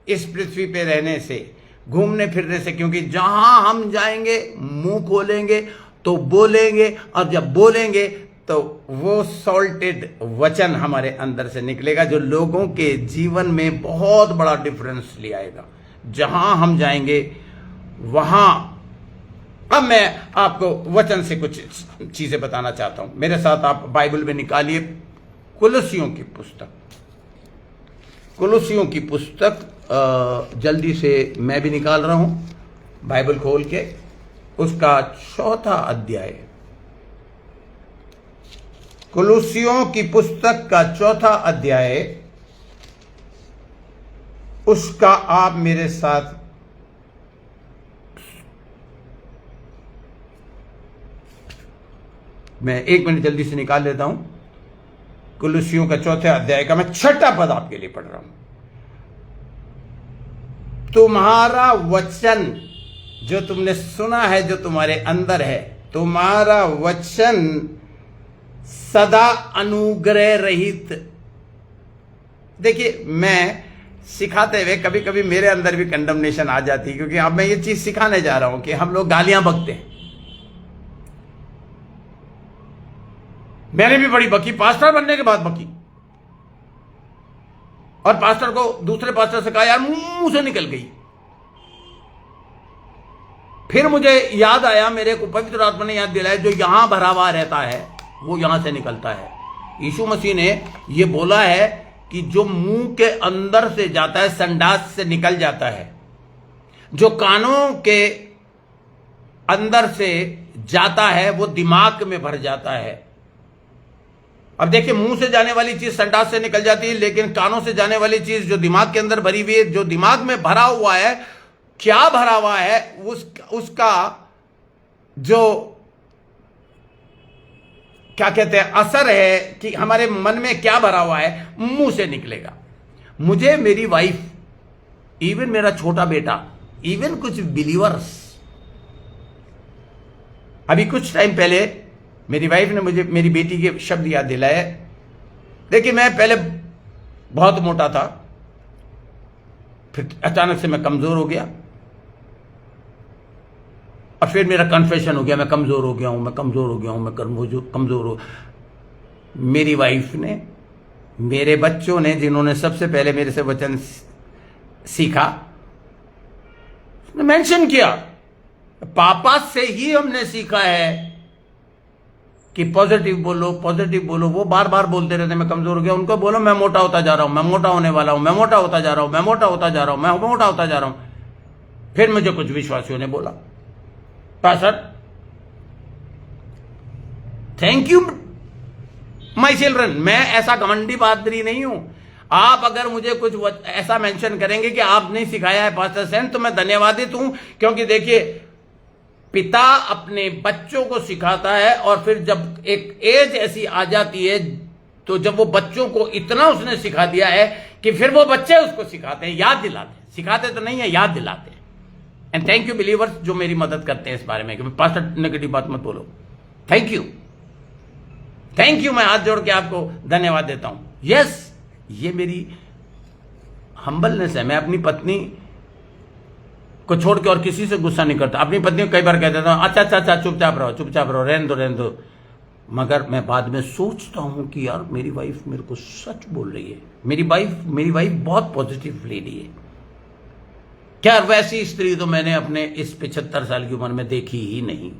इस पृथ्वी पे रहने से, घूमने फिरने से, क्योंकि जहां हम जाएंगे मुंह खोलेंगे तो बोलेंगे, और जब बोलेंगे तो वो सॉल्टेड वचन हमारे अंदर से निकलेगा जो लोगों के जीवन में बहुत बड़ा डिफरेंस ले आएगा। जहां हम जाएंगे वहां, अब मैं आपको वचन से कुछ चीजें बताना चाहता हूं। मेरे साथ आप बाइबल में निकालिए कुलुसियों की पुस्तक, कुलुसियों की पुस्तक, जल्दी से मैं भी निकाल रहा हूं बाइबल खोल के, उसका 4था अध्याय, कुलुसियों की पुस्तक का 4था अध्याय, उसका आप मेरे साथ मैं 1 मिनट जल्दी से निकाल लेता हूं। कुलुसियों का 4थे अध्याय का मैं 6ठा पद आपके लिए पढ़ रहा हूं। तुम्हारा वचन जो तुमने सुना है, जो तुम्हारे अंदर है, तुम्हारा वचन सदा अनुग्रह रहित। देखिए, मैं सिखाते हुए कभी कभी मेरे अंदर भी कंडमनेशन आ जाती है, क्योंकि अब मैं ये चीज सिखाने जा रहा हूं कि हम लोग गालियां बकते हैं। मैंने भी बड़ी बकी, पास्टर बनने के बाद बकी, और पास्टर को दूसरे पास्टर से कहा यार मुंह से निकल गई। फिर मुझे याद आया, मेरे को पवित्र आत्मा ने याद दिलाया, जो यहां भरा हुआ रहता है वो यहां से निकलता है। यीशु मसीह ने ये बोला है कि जो मुंह के अंदर से जाता है संडास से निकल जाता है, जो कानों के अंदर से जाता है वो दिमाग में भर जाता है। अब देखिए, मुंह से जाने वाली चीज संडास से निकल जाती है, लेकिन कानों से जाने वाली चीज जो दिमाग के अंदर भरी हुई है, जो दिमाग में भरा हुआ है, क्या भरा हुआ है, उसका जो क्या कहते हैं असर है कि हमारे मन में क्या भरा हुआ है, मुंह से निकलेगा। मुझे मेरी वाइफ, इवन मेरा छोटा बेटा, इवन कुछ बिलीवर्स, अभी कुछ टाइम पहले मेरी वाइफ ने मुझे मेरी बेटी के शब्द याद दिलाए। देखिए, मैं पहले बहुत मोटा था, फिर अचानक से मैं कमजोर हो गया, और फिर मेरा कन्फेशन हो गया, मैं कमजोर हो गया हूं, मैं कमजोर हो गया हूं, मैं कमजोर हो। मेरी वाइफ ने, मेरे बच्चों ने, जिन्होंने सबसे पहले मेरे से वचन सीखा, मेंशन किया, पापा से ही हमने सीखा है कि पॉजिटिव बोलो, पॉजिटिव बोलो। वो बार बार बोलते रहते मैं कमजोर हो गया, उनको बोलो मैं मोटा होता जा रहा हूं, मैं मोटा होने वाला हूं, मैं मोटा होता जा रहा हूं, मैं मोटा होता जा रहा हूं, मैं मोटा होता जा रहा हूं। फिर मुझे कुछ विश्वासियों ने बोला, pastor thank you my children, मैं ऐसा घमंडी पादरी नहीं हूं। आप अगर मुझे कुछ ऐसा मेंशन करेंगे कि आपने सिखाया है पास्टर सेन, तो मैं धन्यवादित हूं, क्योंकि देखिए, पिता अपने बच्चों को सिखाता है, और फिर जब एक एज ऐसी आ जाती है, तो जब वो बच्चों को इतना उसने सिखा दिया है कि फिर वो बच्चे उसको सिखाते हैं, याद दिलाते हैं, सिखाते तो नहीं है, याद दिलाते हैं। एंड थैंक यू बिलीवर्स जो मेरी मदद करते हैं इस बारे में कि पास्टर नेगेटिव बात मत बोलो। थैंक यू, थैंक यू, मैं हाथ जोड़ के आपको धन्यवाद देता हूं। यस, ये मेरी हम्बलनेस है। मैं अपनी पत्नी को छोड़ के और किसी से गुस्सा नहीं करता। अपनी पत्नी को कई बार कह देता हूं, अच्छा चुपचाप रहो, रहने दो। मगर मैं बाद में सोचता हूं कि यार मेरी वाइफ मेरे को सच बोल रही है। मेरी वाइफ बहुत पॉजिटिव लेडी है। क्या वैसी स्त्री तो मैंने अपने इस 75 साल की उम्र में देखी ही नहीं।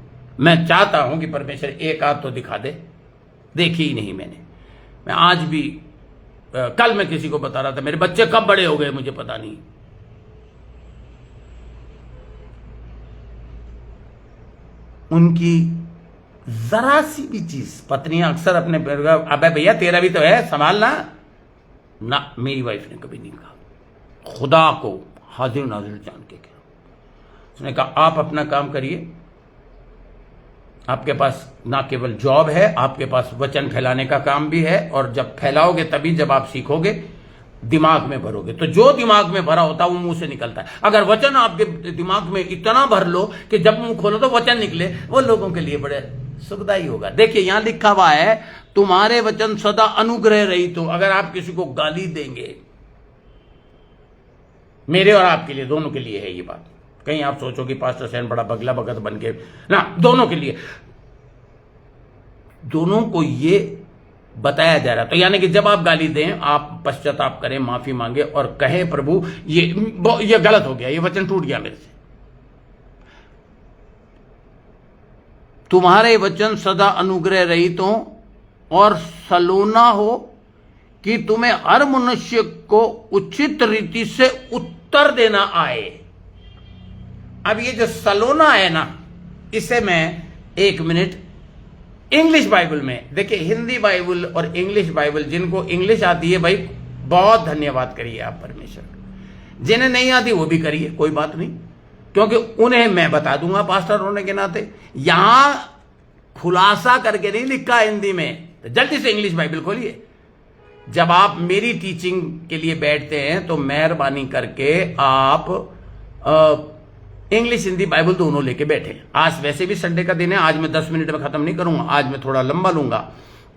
मैं चाहता हूं कि परमेश्वर एक आध तो दिखा दे, देखी ही नहीं मैंने। मैं आज भी कल मैं किसी को बता रहा था, मेरे बच्चे कब बड़े हो गए मुझे पता नहीं। उनकी जरा सी भी चीज, पत्नियां अक्सर अपने, अबे भैया तेरा भी तो है, संभालना ना, मेरी वाइफ ने कभी नहीं कहा। खुदा को हाजिर नाजिर जान के कहा, उसने कहा आप अपना काम करिए, आपके पास ना केवल जॉब है, आपके पास वचन फैलाने का काम भी है, और जब फैलाओगे तभी जब आप सीखोगे, दिमाग में भरोगे। तो जो दिमाग में भरा होता है वो मुंह से निकलता है। अगर वचन आपके दिमाग में इतना भर लो कि जब मुंह खोलो तो वचन निकले, वो लोगों के लिए बड़े सुखदायी होगा। देखिए यहां लिखा हुआ है, तुम्हारे वचन सदा अनुग्रह रहित हो। अगर आप किसी को गाली देंगे, मेरे और आपके लिए, दोनों के लिए है ये बात। कहीं आप सोचो कि पास्टर सैन बड़ा बगला भगत बन के ना, दोनों के लिए, दोनों को ये बताया जा रहा। तो यानी कि जब आप गाली दें, आप पश्चाताप करें, माफी मांगे और कहें प्रभु ये गलत हो गया, ये वचन टूट गया मेरे से। तुम्हारे वचन सदा अनुग्रह रहित हो और सलोना हो कि तुम्हें हर मनुष्य को उचित रीति से उत्तर देना आए। अब ये जो सलोना है ना, इसे मैं 1 मिनट इंग्लिश बाइबल में, देखिए हिंदी बाइबल और इंग्लिश बाइबल, जिनको इंग्लिश आती है भाई बहुत धन्यवाद करिए आप परमेश्वर, जिन्हें नहीं आती वो भी करिए, कोई बात नहीं, क्योंकि उन्हें मैं बता दूंगा पास्टर होने के नाते। यहां खुलासा करके नहीं लिखा हिंदी में, तो जल्दी से इंग्लिश बाइबल खोलिए। जब आप मेरी टीचिंग के लिए बैठते हैं तो मेहरबानी करके आप इंग्लिश हिंदी बाइबल दोनों लेके बैठे। आज वैसे भी संडे का दिन है, आज मैं 10 मिनट में खत्म नहीं करूंगा, आज मैं थोड़ा लंबा लूंगा,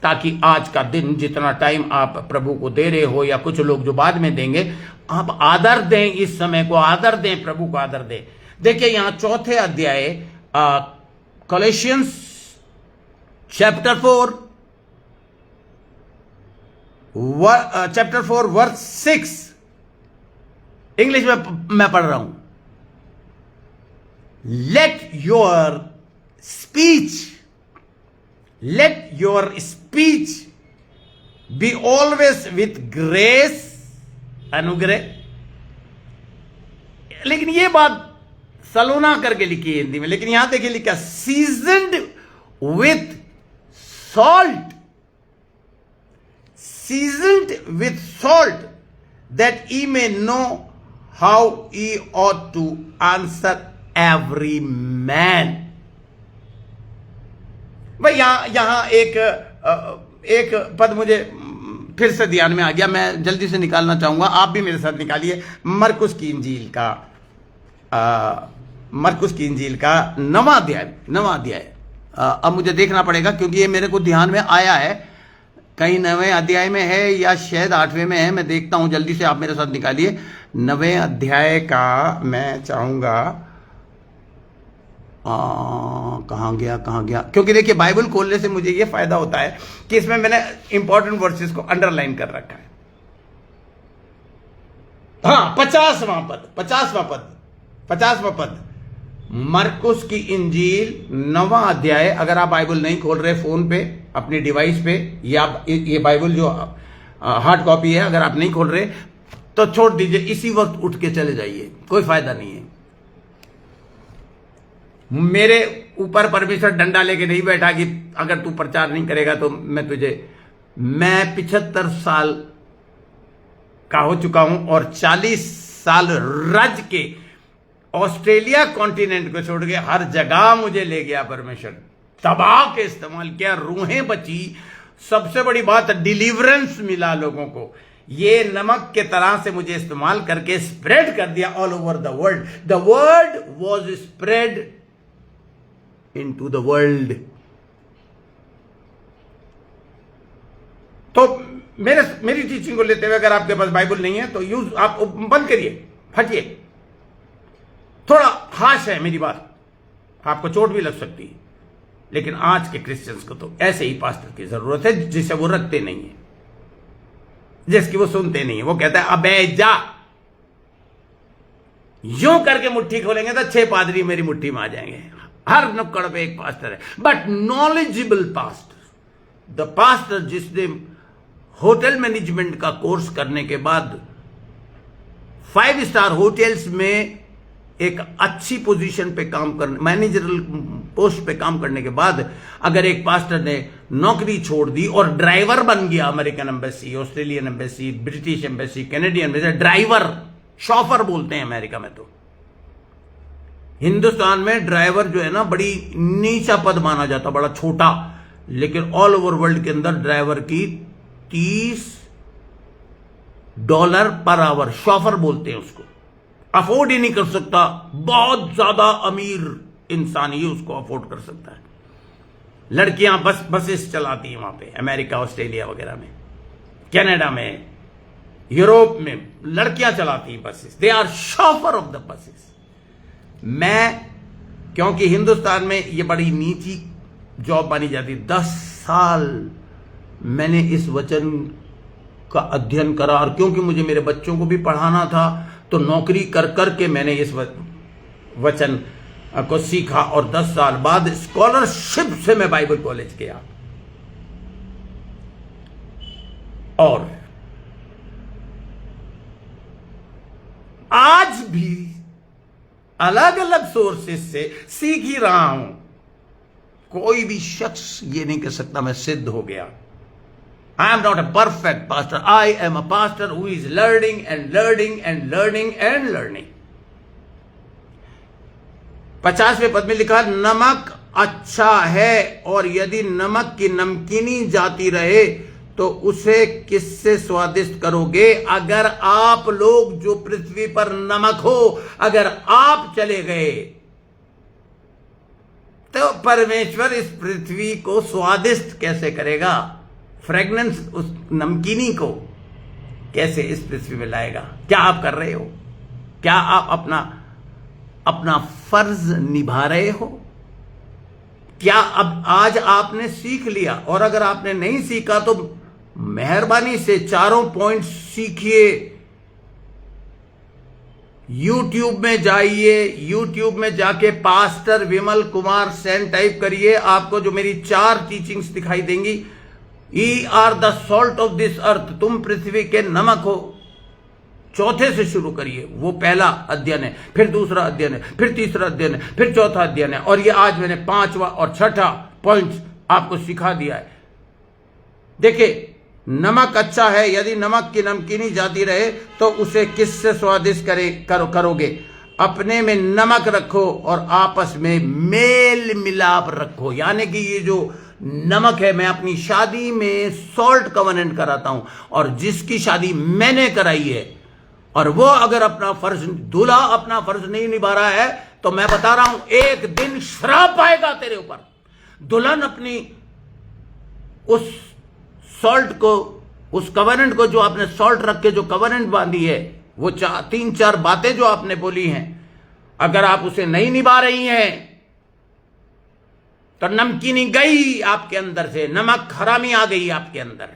ताकि आज का दिन जितना टाइम आप प्रभु को दे रहे हो, या कुछ लोग जो बाद में देंगे, आप आदर दें, इस समय को आदर दें, प्रभु को आदर दें। देखिए यहां 4 अध्याय कोलोसियंस चैप्टर 4 वर्स 6, इंग्लिश में मैं पढ़ रहा हूं। Let your speech be always with grace, अनुग्रह। लेकिन ये बात सलोना करके लिखी है हिंदी में, लेकिन यहां देखिए लिखा seasoned with salt, that ye may know how ye ought to answer every man। भाई यहां एक पद मुझे फिर से ध्यान में आ गया, मैं जल्दी से निकालना चाहूंगा, आप भी मेरे साथ निकालिए। मरकुस की इंजील का 9वां अध्याय। अब मुझे देखना पड़ेगा क्योंकि ये मेरे को ध्यान में आया है, कहीं 9वें अध्याय में है या शायद 8वें में है, मैं देखता हूं, जल्दी से आप मेरे साथ निकालिए। 9वें अध्याय का मैं चाहूंगा, कहां गया, क्योंकि देखिए बाइबल खोलने से मुझे यह फायदा होता है कि इसमें मैंने इंपॉर्टेंट वर्सेस को अंडरलाइन कर रखा है। हाँ, 50वां पद मरकुस की इंजील 9वां अध्याय। अगर आप बाइबल नहीं खोल रहे फोन पे, अपनी डिवाइस पे, या ये बाइबल जो हार्ड कॉपी है अगर आप नहीं खोल रहे तो छोड़ दीजिए, इसी वक्त उठ के चले जाइए, कोई फायदा नहीं है। मेरे ऊपर परमेश्वर डंडा लेके नहीं बैठा कि अगर तू प्रचार नहीं करेगा तो मैं 75 साल का हो चुका हूं और 40 साल रज के ऑस्ट्रेलिया कॉन्टिनेंट को छोड़ के हर जगह मुझे ले गया परमेश्वर, दबा के इस्तेमाल किया, रूहें बची, सबसे बड़ी बात डिलीवरेंस मिला लोगों को। ये नमक के तरह से मुझे इस्तेमाल करके स्प्रेड कर दिया all over the world. The word was spread into the world. तो मेरी टीचिंग को लेते हुए अगर आपके पास बाइबल नहीं है तो यूज आप बंद करिए, हटिए। थोड़ा हाश है मेरी बात, आपको चोट भी लग सकती है, लेकिन आज के क्रिश्चियंस को तो ऐसे ही पास्टर की जरूरत है जिसे वो रखते नहीं है, जिसकी वो सुनते नहीं है। वो कहता है अबे जा, यूं करके मुट्ठी खोलेंगे तो 6 पादरी मेरी मुट्ठी में आ जाएंगे। हर नुक्कड़ पे एक पास्टर है, but knowledgeable pastor, the pastor जिसने होटल मैनेजमेंट का कोर्स करने के बाद 5 स्टार होटल्स में एक अच्छी पोजीशन पे काम करने, मैनेजरल पोस्ट पे काम करने के बाद अगर एक पास्टर ने नौकरी छोड़ दी और ड्राइवर बन गया, American embassy, Australian embassy, British embassy, Canadian embassy, driver, chauffeur बोलते हैं अमेरिका में, तो हिंदुस्तान में ड्राइवर जो है ना बड़ी नीचा पद माना जाता, बड़ा छोटा, लेकिन ऑल ओवर वर्ल्ड के अंदर ड्राइवर की $30 पर आवर, शॉफर बोलते हैं उसको, अफोर्ड ही नहीं कर सकता। बहुत ज्यादा अमीर इंसान ही उसको अफोर्ड कर सकता है। लड़कियां बसेस चलाती हैं वहां पे, अमेरिका, ऑस्ट्रेलिया वगैरह में, कनाडा में, यूरोप में लड़कियां चलाती हैं buses. They are chauffeur of the buses. मैं, क्योंकि हिंदुस्तान में ये बड़ी नीची जॉब मानी जाती, 10 साल मैंने इस वचन का अध्ययन करा, और क्योंकि मुझे मेरे बच्चों को भी पढ़ाना था तो नौकरी कर करके मैंने इस वचन को सीखा, और 10 साल बाद स्कॉलरशिप से मैं बाइबल कॉलेज गया। और आज भी अलग अलग सोर्सेस से सीख ही रहा हूं। कोई भी शख्स ये नहीं कह सकता मैं सिद्ध हो गया। I am not a perfect pastor, I am a pastor who is learning and learning and learning and learning. 50वें पद में लिखा, नमक अच्छा है, और यदि नमक की नमकीनी जाती रहे तो उसे किससे स्वादिष्ट करोगे? अगर आप लोग जो पृथ्वी पर नमक हो, अगर आप चले गए तो परमेश्वर इस पृथ्वी को स्वादिष्ट कैसे करेगा? फ्रेगनेंस उस नमकीनी को कैसे इस पृथ्वी में लाएगा? क्या आप कर रहे हो? क्या आप अपना फर्ज निभा रहे हो? क्या अब आज आपने सीख लिया? और अगर आपने नहीं सीखा तो मेहरबानी से चारों पॉइंट सीखिए। YouTube में जाइए, YouTube में जाके पास्टर विमल कुमार सेन टाइप करिए, आपको जो मेरी 4 टीचिंग्स दिखाई देंगी। E R the salt of this earth, तुम पृथ्वी के नमक हो। चौथे से शुरू करिए, वो पहला अध्ययन है, फिर दूसरा अध्ययन है, फिर तीसरा अध्ययन है, फिर चौथा अध्ययन है, और ये आज मैंने 5वां और 6ठा पॉइंट आपको सिखा दिया है। देखिए, नमक अच्छा है, यदि नमक की नमकीनी जाती रहे तो उसे किससे स्वादिष्ट करोगे? अपने में नमक रखो और आपस में मेल मिलाप रखो। यानी कि ये जो नमक है, मैं अपनी शादी में सॉल्ट कवनेंट कराता हूं, और जिसकी शादी मैंने कराई है और वो अगर दूल्हा अपना फर्ज नहीं निभा रहा है, तो मैं बता रहा हूं, एक दिन श्राप आएगा तेरे ऊपर। दुल्हन अपनी उस सॉल्ट को, उस कवनेंट को, जो आपने सॉल्ट रख के जो कवनेंट बांधी है, वो 3-4 बातें जो आपने बोली हैं, अगर आप उसे नहीं निभा रही हैं तो नमकीनी गई आपके अंदर से, नमक हरामी आ गई आपके अंदर।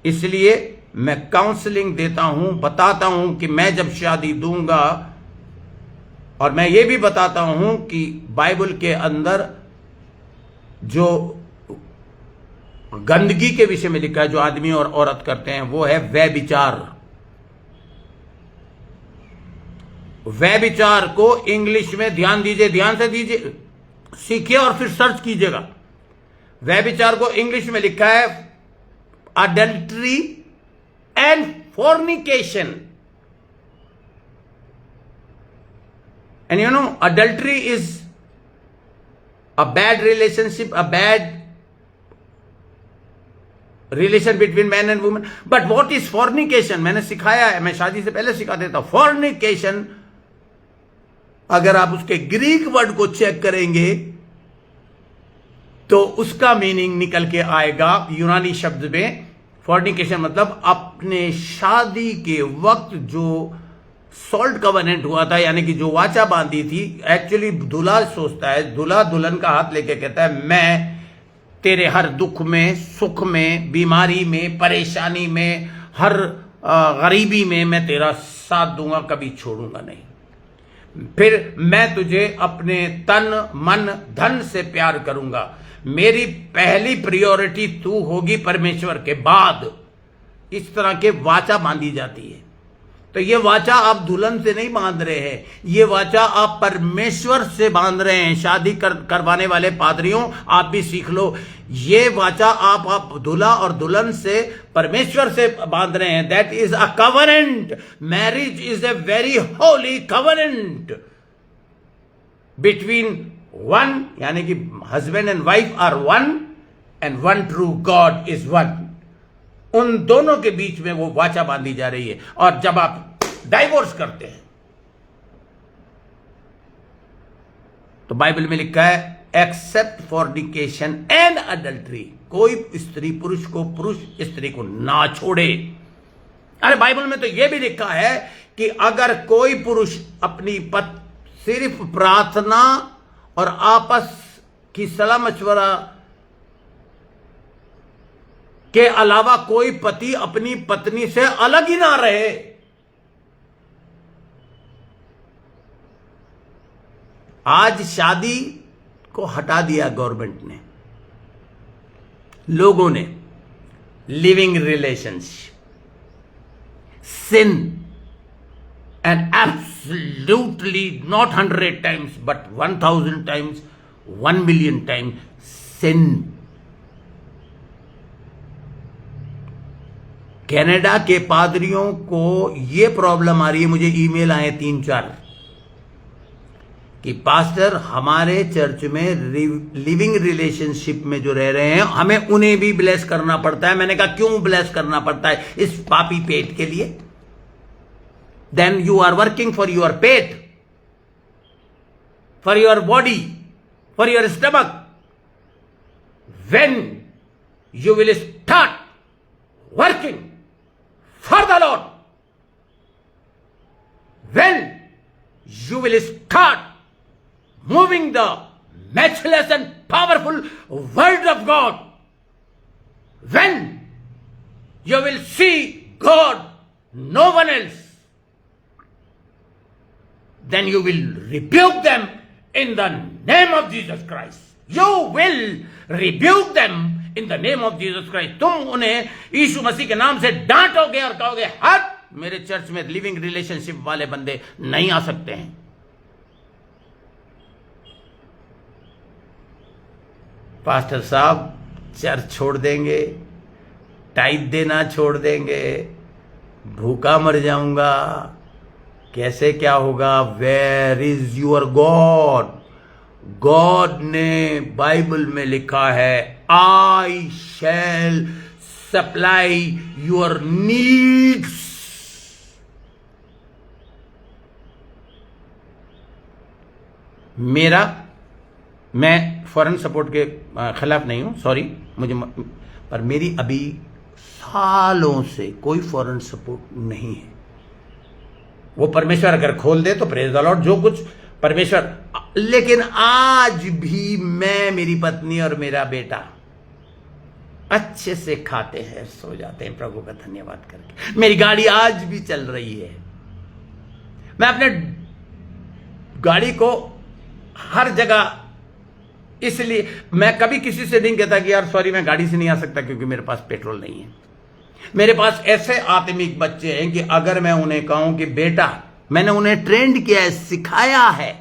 इसलिए मैं काउंसलिंग देता हूं, बताता हूं कि मैं जब शादी दूंगा, और मैं ये भी बताता हूं कि बाइबल के अंदर जो गंदगी के विषय में लिखा है, जो आदमी और औरत करते हैं, वो है व्यभिचार। व्यभिचार को इंग्लिश में ध्यान दीजिए, ध्यान से दीजिए, सीखिए और फिर सर्च कीजिएगा। व्यभिचार को इंग्लिश में लिखा है adultery and फोर्निकेशन। And you know, adultery is a bad relationship, a bad relation between man and women. But what is fornication? मैंने सिखाया है, मैं शादी से पहले सिखा देता हूं। फॉर्निकेशन, अगर आप उसके ग्रीक वर्ड को चेक करेंगे तो उसका मीनिंग निकल के आएगा यूनानी शब्द में। फॉर्निकेशन मतलब अपने शादी के वक्त जो सॉल्ट कवनेंट हुआ था, यानी कि जो वाचा बांधी थी, एक्चुअली दूल्हा सोचता है, दूल्हा दुल्हन का हाथ लेके कहता है, मैं तेरे हर दुख में, सुख में, बीमारी में, परेशानी में, हर गरीबी में मैं तेरा साथ दूंगा, कभी छोड़ूंगा नहीं। फिर मैं तुझे अपने तन मन धन से प्यार करूंगा। मेरी पहली प्रायोरिटी तू होगी परमेश्वर के बाद। इस तरह के वाचा बांधी जाती है। तो ये वाचा आप दुल्हन से नहीं बांध रहे हैं, ये वाचा आप परमेश्वर से बांध रहे हैं। शादी करवाने वाले पादरियों, आप भी सीख लो, ये वाचा आप दूल्हा और दुल्हन से, परमेश्वर से बांध रहे हैं। That is a covenant. Marriage is a very holy covenant between one, यानी कि husband and wife are one and one true God is one. उन दोनों के बीच में वो वाचा बांधी जा रही है। और जब आप डाइवोर्स करते हैं तो बाइबल में लिखा है एक्सेप्ट फॉर्निकेशन एंड अडल्ट्री, कोई स्त्री पुरुष स्त्री को ना छोड़े। अरे बाइबल में तो यह भी लिखा है कि अगर कोई पुरुष अपनी सिर्फ प्रार्थना और आपस की सलाह मशवरा के अलावा कोई पति अपनी पत्नी से अलग ही ना रहे। आज शादी को हटा दिया गवर्नमेंट ने, लोगों ने। Living relationship sin and absolutely not 100 times but 1000 times 1 million times sin. Canada के पादरियों को यह प्रॉब्लम आ रही है, मुझे ईमेल आए 3-4 कि पास्टर हमारे चर्च में लिविंग रिलेशनशिप में जो रह रहे हैं, हमें उन्हें भी ब्लेस करना पड़ता है। मैंने कहा क्यों ब्लेस करना पड़ता है? इस पापी पेट के लिए। Then you are working for your पेट, for your body, for your stomach. When you will start working for the Lord, when you will start moving the matchless and powerful word of God, when you will see God, no one else, then you will rebuke them in the name of Jesus Christ. You will rebuke them in the name of Jesus Christ. तुम उन्हें यीशु मसीह के नाम से डांटोगे और कहोगे हट, मेरे church में लिविंग रिलेशनशिप वाले बंदे नहीं आ सकते हैं। पास्टर साहब चर्च छोड़ देंगे, टाइप देना छोड़ देंगे, भूखा मर जाऊंगा, कैसे क्या होगा? Where is your God? God ने बाइबल में लिखा है I shall supply your needs. मैं फॉरेन सपोर्ट के खिलाफ नहीं हूं, सॉरी, पर मेरी अभी सालों से कोई फॉरेन सपोर्ट नहीं है। वो परमेश्वर अगर खोल दे तो प्रेज द लॉर्ड, जो कुछ परमेश्वर। लेकिन आज भी मैं, मेरी पत्नी और मेरा बेटा अच्छे से खाते हैं, सो जाते हैं प्रभु का धन्यवाद करके। मेरी गाड़ी आज भी चल रही है। मैं अपने गाड़ी को हर जगह, इसलिए मैं कभी किसी से नहीं कहता कि यार सॉरी मैं गाड़ी से नहीं आ सकता क्योंकि मेरे पास पेट्रोल नहीं है। मेरे पास ऐसे आत्मिक बच्चे हैं कि अगर मैं उन्हें कहूं कि बेटा, मैंने उन्हें ट्रेंड किया है, सिखाया है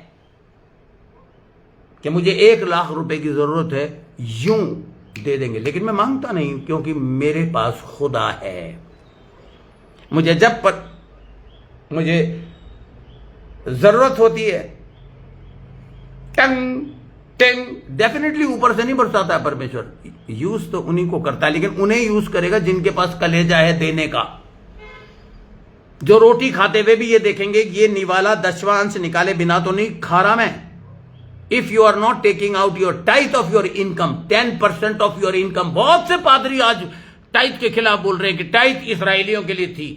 कि मुझे 1 लाख रुपए की जरूरत है, यूं दे देंगे। लेकिन मैं मांगता नहीं क्योंकि मेरे पास खुदा है। मुझे जब पर मुझे जरूरत होती है, टंग टेंग, डेफिनेटली ऊपर से नहीं बरसाता है परमेश्वर, यूज तो उन्हीं को करता है, लेकिन उन्हें यूज करेगा जिनके पास कलेजा है देने का। जो रोटी खाते हुए भी ये देखेंगे कि ये निवाला 10वां अंश निकाले बिना तो नहीं खा रहा मैं। If you are not taking out your tithe of your income, 10% of your income. बहुत से पादरी आज टाइथ के खिलाफ बोल रहे हैं कि टाइथ इसराइलियों के लिए थी।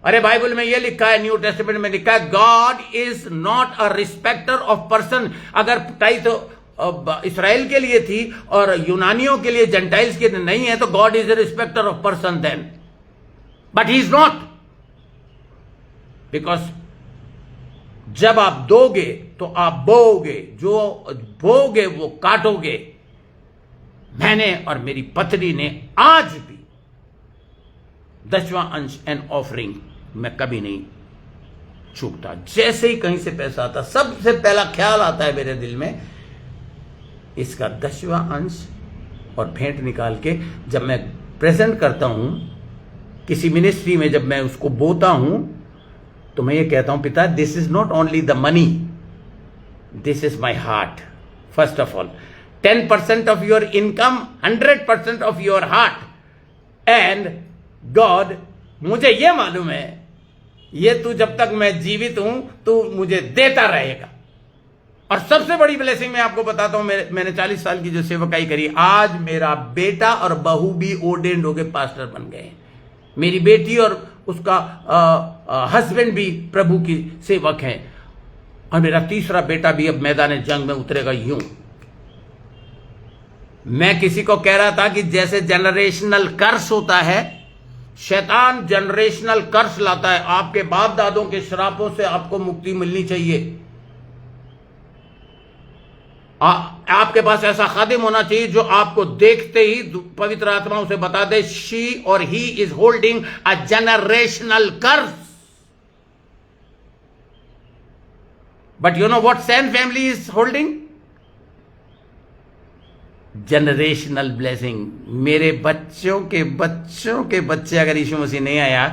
अरे बाइबल में यह लिखा है, न्यू टेस्टामेंट में लिखा है, God is not a respecter of person. अगर टाइथ इसराइल के लिए थी और यूनानियों के लिए, जेंटाइल्स के लिए नहीं है, तो God is a respecter of person then, but he is not. Because जब आप दोगे तो आप बोओगे, जो बोओगे वो काटोगे। मैंने और मेरी पत्नी ने आज भी 10वां अंश एंड ऑफरिंग मैं कभी नहीं चूकता। जैसे ही कहीं से पैसा आता, सबसे पहला ख्याल आता है मेरे दिल में, इसका 10वां अंश और भेंट निकाल के जब मैं प्रेजेंट करता हूं किसी मिनिस्ट्री में, जब मैं उसको बोता हूं, तो मैं ये कहता हूं, पिता, this is not only the money, this is my heart. First of all 10% of your income, 100% of your heart. And God, मुझे ये मालूम है, ये तू जब तक मैं जीवित हूं तू मुझे देता रहेगा। और सबसे बड़ी ब्लेसिंग मैं आपको बताता हूं, मैंने 40 साल की जो सेवकाई करी, आज मेरा बेटा और बहू भी ऑर्डेन्ड होके पास्टर बन गए। मेरी बेटी और उसका हस्बैंड भी प्रभु की सेवक हैं, और मेरा तीसरा बेटा भी अब मैदान जंग में उतरेगा। यूं मैं किसी को कह रहा था कि जैसे जनरेशनल कर्स होता है, शैतान जनरेशनल कर्स लाता है। आपके बाप दादों के श्रापों से आपको मुक्ति मिलनी चाहिए। आपके पास ऐसा खादिम होना चाहिए जो आपको देखते ही पवित्र आत्मा उसे बता दे, शी और he is holding a generational curse. But you know what same family is holding? Generational blessing. मेरे बच्चों के बच्चों के बच्चे अगर यीशु मसीह नहीं आया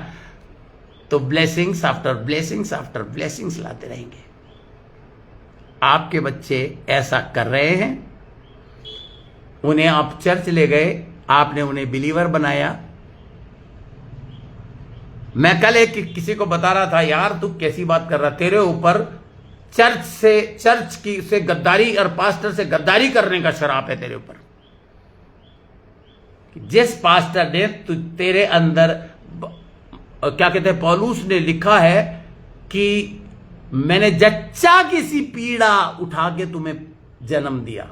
तो blessings after blessings after blessings लाते रहेंगे। आपके बच्चे ऐसा कर रहे हैं, उन्हें आप चर्च ले गए, आपने उन्हें बिलीवर बनाया। मैं कल एक किसी को बता रहा था, यार तू कैसी बात कर रहा, तेरे ऊपर चर्च से गद्दारी और पास्टर से गद्दारी करने का शराप है तेरे ऊपर। जिस पास्टर ने तेरे अंदर, क्या कहते हैं, पौलुस ने लिखा है कि मैंने जच्चा की सी पीड़ा उठा के तुम्हें जन्म दिया,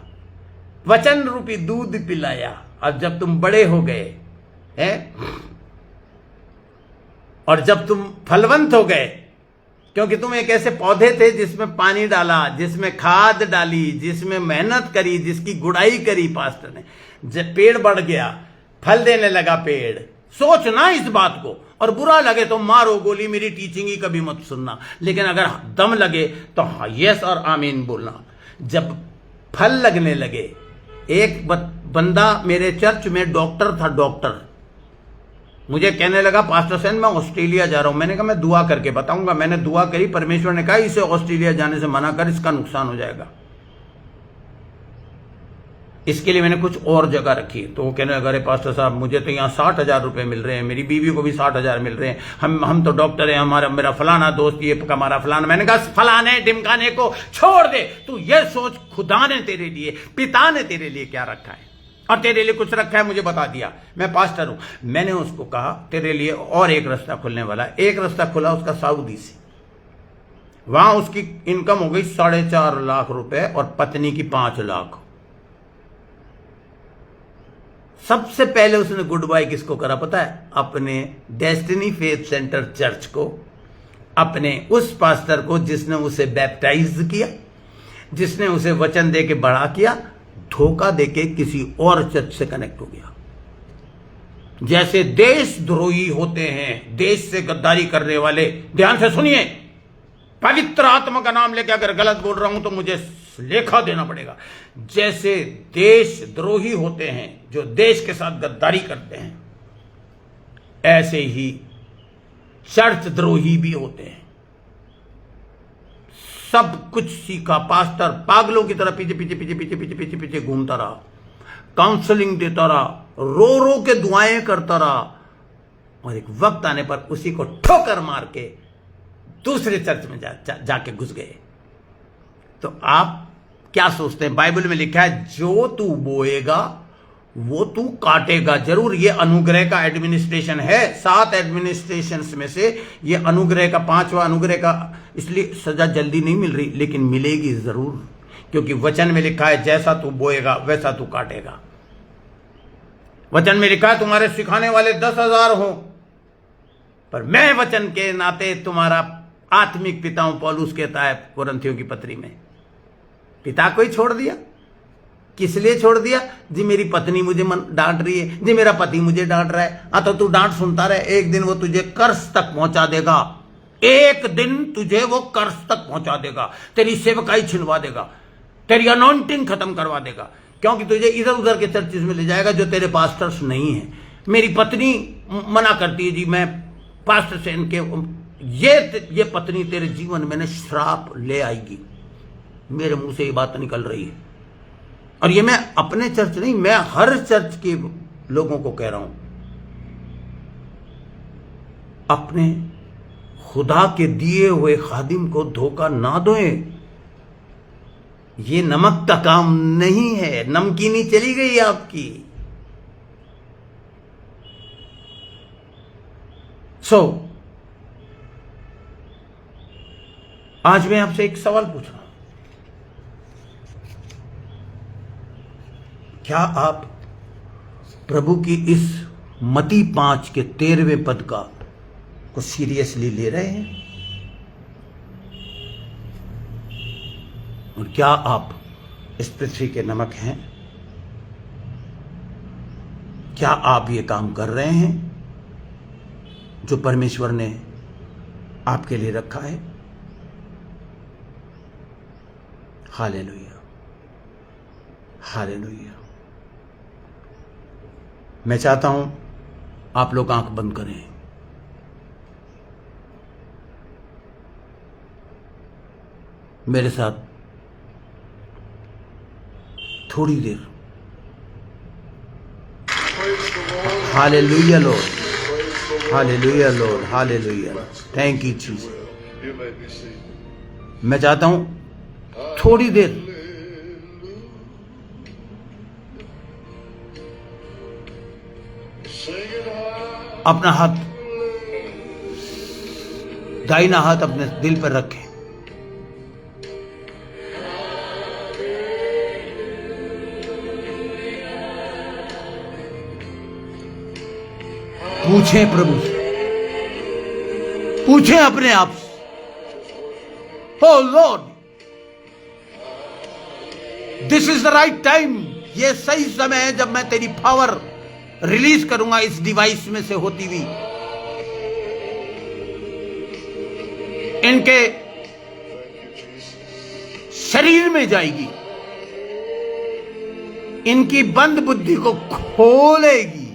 वचन रूपी दूध पिलाया, और जब तुम बड़े हो गए हैं और जब तुम फलवंत हो गए, क्योंकि तुम एक ऐसे पौधे थे जिसमें पानी डाला, जिसमें खाद डाली, जिसमें मेहनत करी, जिसकी गुड़ाई करी पास्टर ने, जब पेड़ बढ़ गया, फल देने लगा पेड़। सोचना इस बात को, और बुरा लगे तो मारो गोली, मेरी टीचिंग ही कभी मत सुनना, लेकिन अगर दम लगे तो हाँ यस और आमीन बोलना। जब फल लगने लगे, एक बंदा मेरे चर्च में डॉक्टर था, डॉक्टर मुझे कहने लगा, पास्टर सेन मैं ऑस्ट्रेलिया जा रहा हूं। मैंने कहा मैं दुआ करके बताऊंगा। मैंने दुआ करी, परमेश्वर ने कहा इसे ऑस्ट्रेलिया जाने से मना कर, इसका नुकसान हो जाएगा। इसके लिए मैंने कुछ और जगह रखी। तो वो कहने लगा, अरे पास्टर साहब मुझे तो यहाँ 60,000 रुपए मिल रहे हैं, मेरी बीवी को भी 60,000 मिल रहे हैं, हम तो डॉक्टर हैं, मेरा फलाना दोस्त ये हमारा फलाना। मैंने कहा फलाने ढिमकाने को छोड़ दे, तू ये सोच खुदा ने तेरे लिए, पिता ने तेरे लिए क्या रखा है, और तेरे लिए कुछ रखा है मुझे बता दिया, मैं पास्टर हूं। मैंने उसको कहा तेरे लिए और एक रास्ता खुलने वाला है। एक रास्ता खुला उसका सऊदी से, वहां उसकी इनकम हो गई 4.5 लाख रुपए और पत्नी की 5 लाख। सबसे पहले उसने गुड बाय किसको करा पता है? अपने डेस्टिनी फेथ सेंटर चर्च को, अपने उस पास्टर को जिसने उसे बैप्टाइज किया, जिसने उसे वचन दे के बड़ा किया, धोखा देके किसी और चर्च से कनेक्ट हो गया। जैसे देशद्रोही होते हैं, देश से गद्दारी करने वाले, ध्यान से सुनिए, पवित्र आत्मा का नाम लेके अगर गलत बोल रहा हूं तो मुझे लेखा देना पड़ेगा। जैसे देशद्रोही होते हैं जो देश के साथ गद्दारी करते हैं, ऐसे ही चर्च द्रोही भी होते हैं। सब कुछ सीखा, पास्टर पागलों की तरह पीछे पीछे पीछे पीछे पीछे पीछे पीछे घूमता रहा, काउंसलिंग देता रहा, रो रो के दुआएं करता रहा, और एक वक्त आने पर उसी को ठोकर मार के दूसरे चर्च में जाके घुस गए। तो आप क्या सोचते हैं? बाइबल में लिखा है जो तू बोएगा वो तू काटेगा। जरूर ये अनुग्रह का एडमिनिस्ट्रेशन है, 7 एडमिनिस्ट्रेशन में से ये अनुग्रह का 5वां अनुग्रह का, इसलिए सजा जल्दी नहीं मिल रही, लेकिन मिलेगी जरूर, क्योंकि वचन में लिखा है जैसा तू बोएगा वैसा तू काटेगा। वचन में लिखा है तुम्हारे सिखाने वाले 10,000 हो, पर मैं वचन के नाते तुम्हारा आत्मिक पिता हूं। पौलुस कहता है कुरिन्थियों की पत्री में, पिता को ही छोड़ दिया, किस लिए छोड़ दिया? जी मेरी पत्नी मुझे डांट रही है, जी मेरा पति मुझे डांट रहा है। हाँ तो तू डांट सुनता रहे, एक दिन वो तुझे कर्ज तक पहुंचा देगा, एक दिन तुझे वो कर्ज तक पहुंचा देगा, तेरी सेवकाई छिनवा देगा, तेरी अनॉइंटिंग खत्म करवा देगा, क्योंकि तुझे इधर उधर के चर्चिस में ले जाएगा जो तेरे पास्टर्स नहीं है। मेरी पत्नी मना करती है, जी मैं पास्टर से इनके ये पत्नी तेरे जीवन में श्राप ले आएगी। मेरे मुंह से ये बात निकल रही है, और ये मैं अपने चर्च नहीं, मैं हर चर्च के लोगों को कह रहा हूं, अपने खुदा के दिए हुए खादिम को धोखा ना दोए। ये नमक का काम नहीं है, नमकीनी चली गई आपकी। आज मैं आपसे एक सवाल पूछ रहा हूं, क्या आप प्रभु की इस मत्ती 5 के 13वें पद का को सीरियसली ले रहे हैं? और क्या आप इस पृथ्वी के नमक हैं? क्या आप ये काम कर रहे हैं जो परमेश्वर ने आपके लिए रखा है? Hallelujah, hallelujah. मैं चाहता हूं आप लोग आंख बंद करें। मेरे साथ थोड़ी देर hallelujah Lord, hallelujah Lord, hallelujah, thank you Jesus. मैं चाहता हूं थोड़ी देर अपना हाथ, दाहिना हाथ अपने दिल पर रखें। पूछें प्रभु से, पूछें अपने आप से, O Lord this is the right time, ये सही समय है जब मैं तेरी पावर रिलीज करूंगा इस डिवाइस में से होती हुई, इनके शरीर में जाएगी, इनकी बंद बुद्धि को खोलेगी,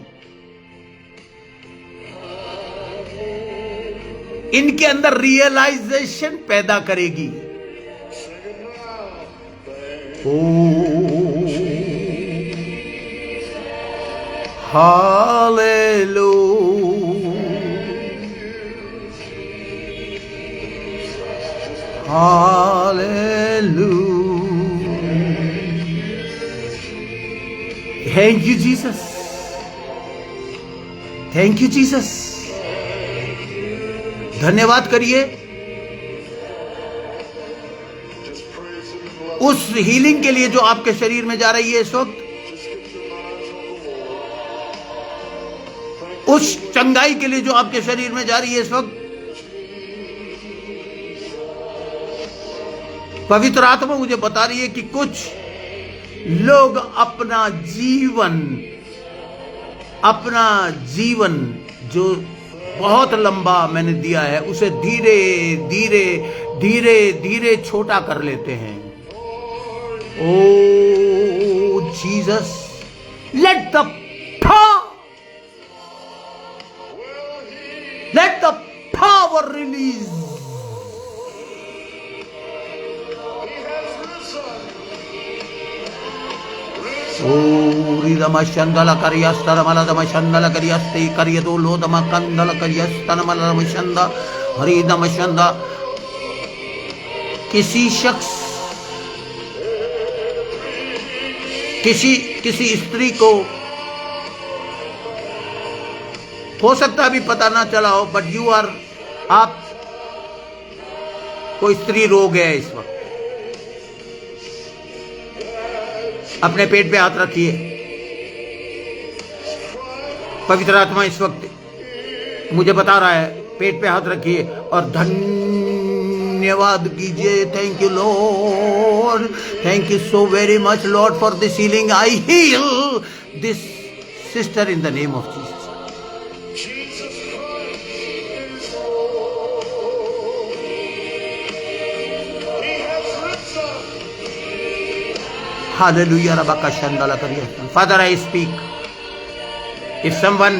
इनके अंदर रियलाइजेशन पैदा करेगी। Thank you, Jesus. Thank you, Jesus. धन्यवाद करिए उस हीलिंग के लिए जो आपके शरीर में जा रही है इस वक्त, उस चंगाई के लिए जो आपके शरीर में जा रही है इस वक्त। पवित्र आत्मा मुझे बता रही है कि कुछ लोग अपना जीवन जो बहुत लंबा मैंने दिया है उसे धीरे धीरे धीरे धीरे छोटा कर लेते हैं। O Jesus, let the power release. ूरिदमशंदल करियस्तरमलदमशंदल करियस्ते करियदो लोदम कंदल करियस्तनमलदमशंद हरिदमशंद। किसी शख्स, किसी स्त्री को हो सकता अभी पता ना चला हो, बट आप कोई स्त्री रोग है इस वक्त। अपने पेट पे हाथ रखिए। पवित्र आत्मा इस वक्त मुझे बता रहा है, पेट पे हाथ रखिए और धन्यवाद धन्यवाद कीजिए। Thank you Lord, thank you so very much Lord for this healing. I heal this sister in the name of Jesus. Hallelujah. Father, I speak. If someone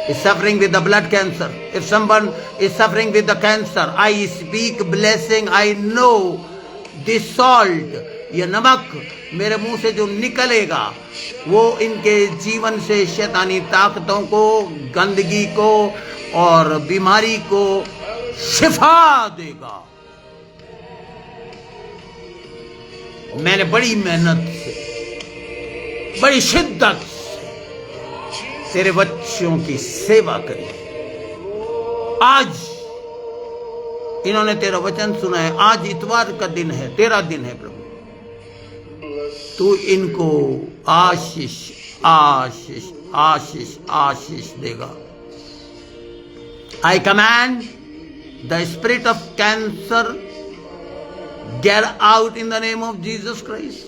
is suffering with the blood cancer, if someone is suffering with the cancer, I speak blessing. I know this salt, ये नमक मेरे मुंह से जो निकलेगा वो इनके जीवन से शैतानी ताकतों को, गंदगी को और बीमारी को शिफा देगा। मैंने बड़ी मेहनत से, बड़ी शिद्दत से तेरे बच्चों की सेवा करी। आज इन्होंने तेरा वचन सुना है। आज इतवार का दिन है, तेरा दिन है प्रभु। तू इनको आशीष आशीष आशीष आशीष देगा। आई command the spirit of cancer get out in the name of Jesus Christ.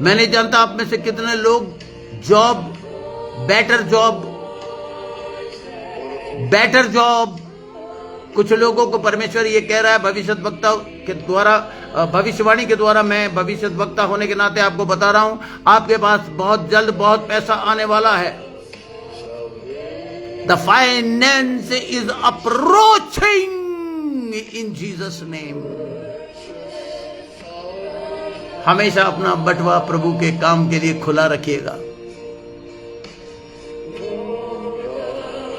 मैं नहीं जानता आप में से कितने लोग बेटर जॉब, कुछ लोगों को परमेश्वर ये कह रहा है भविष्यद्वक्ता के द्वारा, भविष्यवाणी के द्वारा। मैं भविष्यद्वक्ता होने के नाते आपको बता रहा हूं, आपके पास बहुत जल्द बहुत पैसा आने वाला है। The finance is approaching in Jesus name. हमेशा अपना बटवा प्रभु के काम के लिए खुला रखिएगा।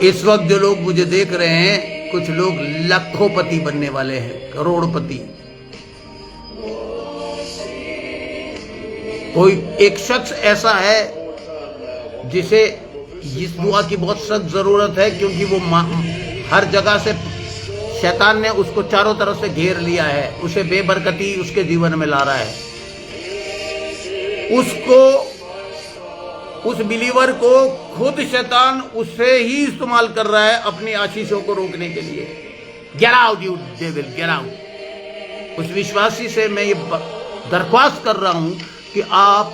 इस वक्त जो लोग मुझे देख रहे हैं, कुछ लोग लाखोंपति बनने वाले हैं, करोड़पति। कोई एक शख्स ऐसा है जिसे इस दुआ की बहुत सख्त जरूरत है, क्योंकि वो हर जगह से शैतान ने उसको चारों तरफ से घेर लिया है, उसे बेबरकती उसके जीवन में ला रहा है। उस बिलीवर को खुद शैतान उससे ही इस्तेमाल कर रहा है अपनी आशीषों को रोकने के लिए। Get out you devil, get out. उस विश्वासी से मैं ये दरख्वास्त कर रहा हूं कि आप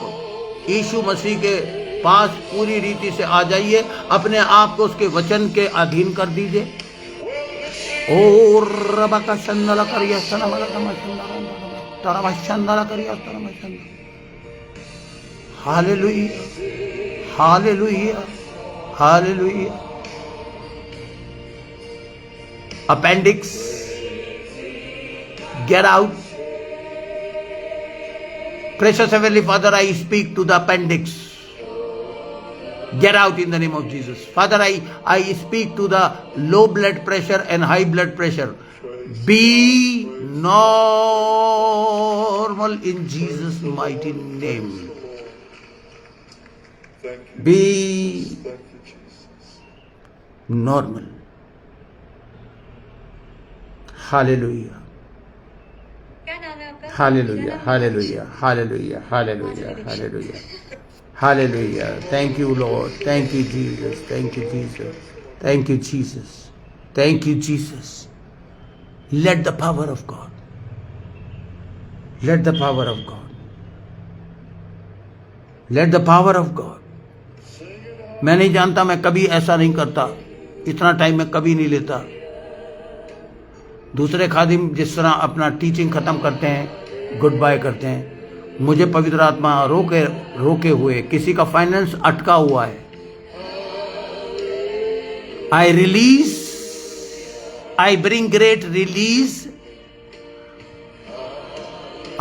यीशु मसीह के पास पूरी रीति से आ जाइए, अपने आप को उसके वचन के अधीन कर दीजिए। ओ रबा का चंदला करिया सनमला का तारा चंदला करिया तारा। Hallelujah, hallelujah, hallelujah. Appendix get out. Precious Heavenly Father, I speak to the appendix. Get out in the name of Jesus. Father, I speak to the low blood pressure and high blood pressure. Be normal in Jesus' mighty name. Be normal. Hallelujah. Hallelujah, hallelujah, hallelujah, hallelujah, hallelujah, hallelujah. Thank you, Lord. Thank you, Jesus. Thank you, Jesus. Thank you, Jesus. Thank you, Jesus. Let the power of God. Let the power of God. Let the power of God. मैं नहीं जानता, मैं कभी ऐसा नहीं करता, इतना time मैं कभी नहीं लेता। दूसरे खादिम जिस तरह अपना टीचिंग खत्म करते हैं, गुड बाय करते हैं, मुझे पवित्र आत्मा रोके हुए, किसी का फाइनेंस अटका हुआ है, I release, I bring great release.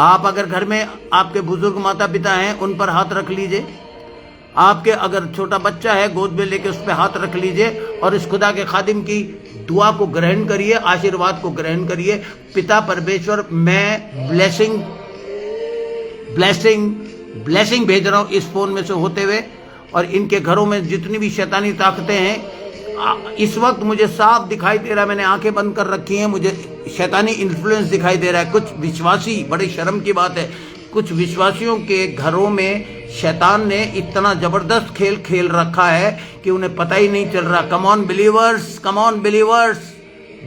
आप अगर घर में आपके बुजुर्ग माता पिता हैं, उन पर हाथ रख लीजिए। आपके अगर छोटा बच्चा है, गोद में लेके उस पर हाथ रख लीजिए और इस खुदा के खादिम की दुआ को ग्रहण करिए, आशीर्वाद को ग्रहण करिए। पिता परमेश्वर, मैं ब्लेसिंग भेज रहा हूं इस फोन में से होते हुए, और इनके घरों में जितनी भी शैतानी ताकतें हैं, इस वक्त मुझे साफ दिखाई दे रहा है, मैंने आंखें बंद कर रखी हैं, मुझे शैतानी इन्फ्लुएंस दिखाई दे रहा है। कुछ विश्वासी, बड़ी शर्म की बात है, कुछ विश्वासियों के घरों में शैतान ने इतना जबरदस्त खेल खेल रखा है कि उन्हें पता ही नहीं चल रहा। कम on believers,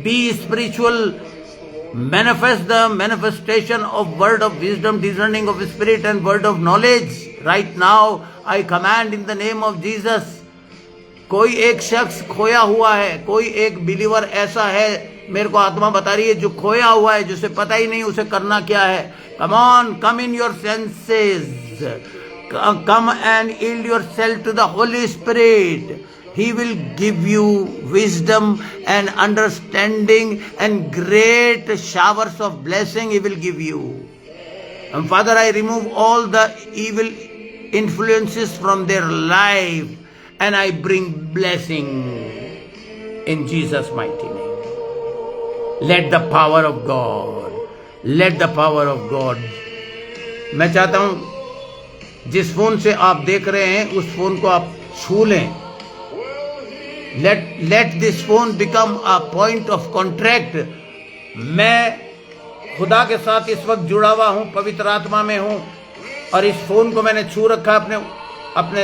Be spiritual. Manifest the manifestation of word of wisdom, discerning of spirit and word of knowledge. Right now, I command in the name of Jesus. कोई एक शख्स खोया हुआ है, कोई एक बिलीवर ऐसा है, मेरे को आत्मा बता रही है, जो खोया हुआ है, जिसे पता ही नहीं उसे करना क्या है. Come on, come in your senses. Come and yield yourself to the Holy Spirit. He will give you wisdom and understanding and great showers of blessing He will give you. And Father, I remove all the evil influences from their life and I bring blessing in Jesus' mighty name. Let the power of God, let the power of God. मैं चाहता हूं जिस phone से आप देख रहे हैं उस फोन को आप छू लें. Let this phone become a point of contact. मैं खुदा के साथ इस वक्त जुड़ा हुआ हूं, पवित्र आत्मा में हूं और इस फोन को मैंने छू रखा है, अपने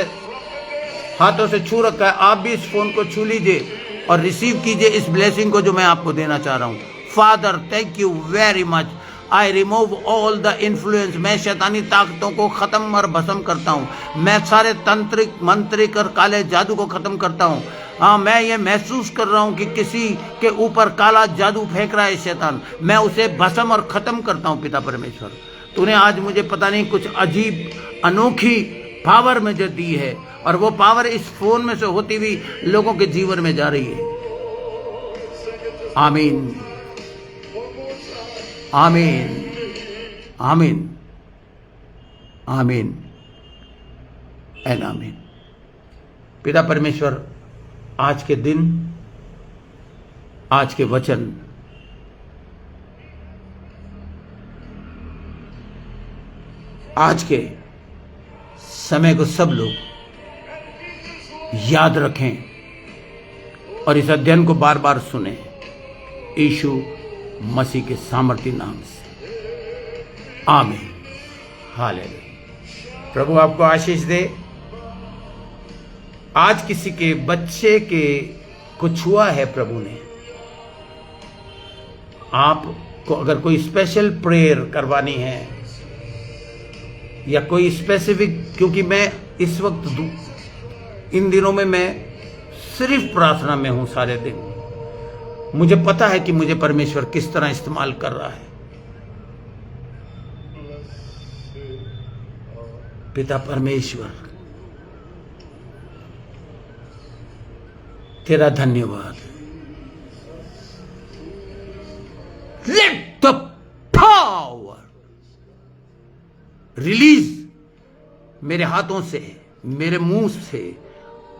हाथों से छू रखा है. आप भी इस फोन को छू लीजिए और रिसीव कीजिए इस ब्लेसिंग को जो मैं आपको देना चाह रहा हूं. Father, thank you very much. I remove all the influence. मैं शैतानी ताकतों को खत्म और भस्म करता हूं. मैं सारे तंत्रिक, मंत्रिक और काले जादू को खत्म करता हूं. हाँ, मैं ये महसूस कर रहा हूं कि किसी के ऊपर काला जादू फेंक रहा है शैतान. मैं उसे भस्म और खत्म करता हूं. पिता परमेश्वर, तूने आज मुझे पता नहीं कुछ अजीब अनोखी पावर मुझे दी है और वो पावर इस फोन में से होती हुई लोगों के जीवन में जा रही है. आमीन, आमीन, आमीन, आमीन एंड आमीन. पिता परमेश्वर, आज के दिन, आज के वचन आज के समय को सब लोग याद रखें और इस अध्ययन को बार बार सुने यीशु मसीह के सामर्थी नाम से. आमीन. हालेलुया. प्रभु आपको आशीष दे. आज किसी के बच्चे के को छुआ है प्रभु ने. आपको अगर कोई स्पेशल प्रेयर करवानी है या कोई स्पेसिफिक, क्योंकि मैं इस वक्त इन दिनों में मैं सिर्फ प्रार्थना में हूं सारे दिन. मुझे पता है कि मुझे परमेश्वर किस तरह इस्तेमाल कर रहा है. पिता परमेश्वर, तेरा धन्यवाद. लेट द पावर रिलीज मेरे हाथों से, मेरे मुंह से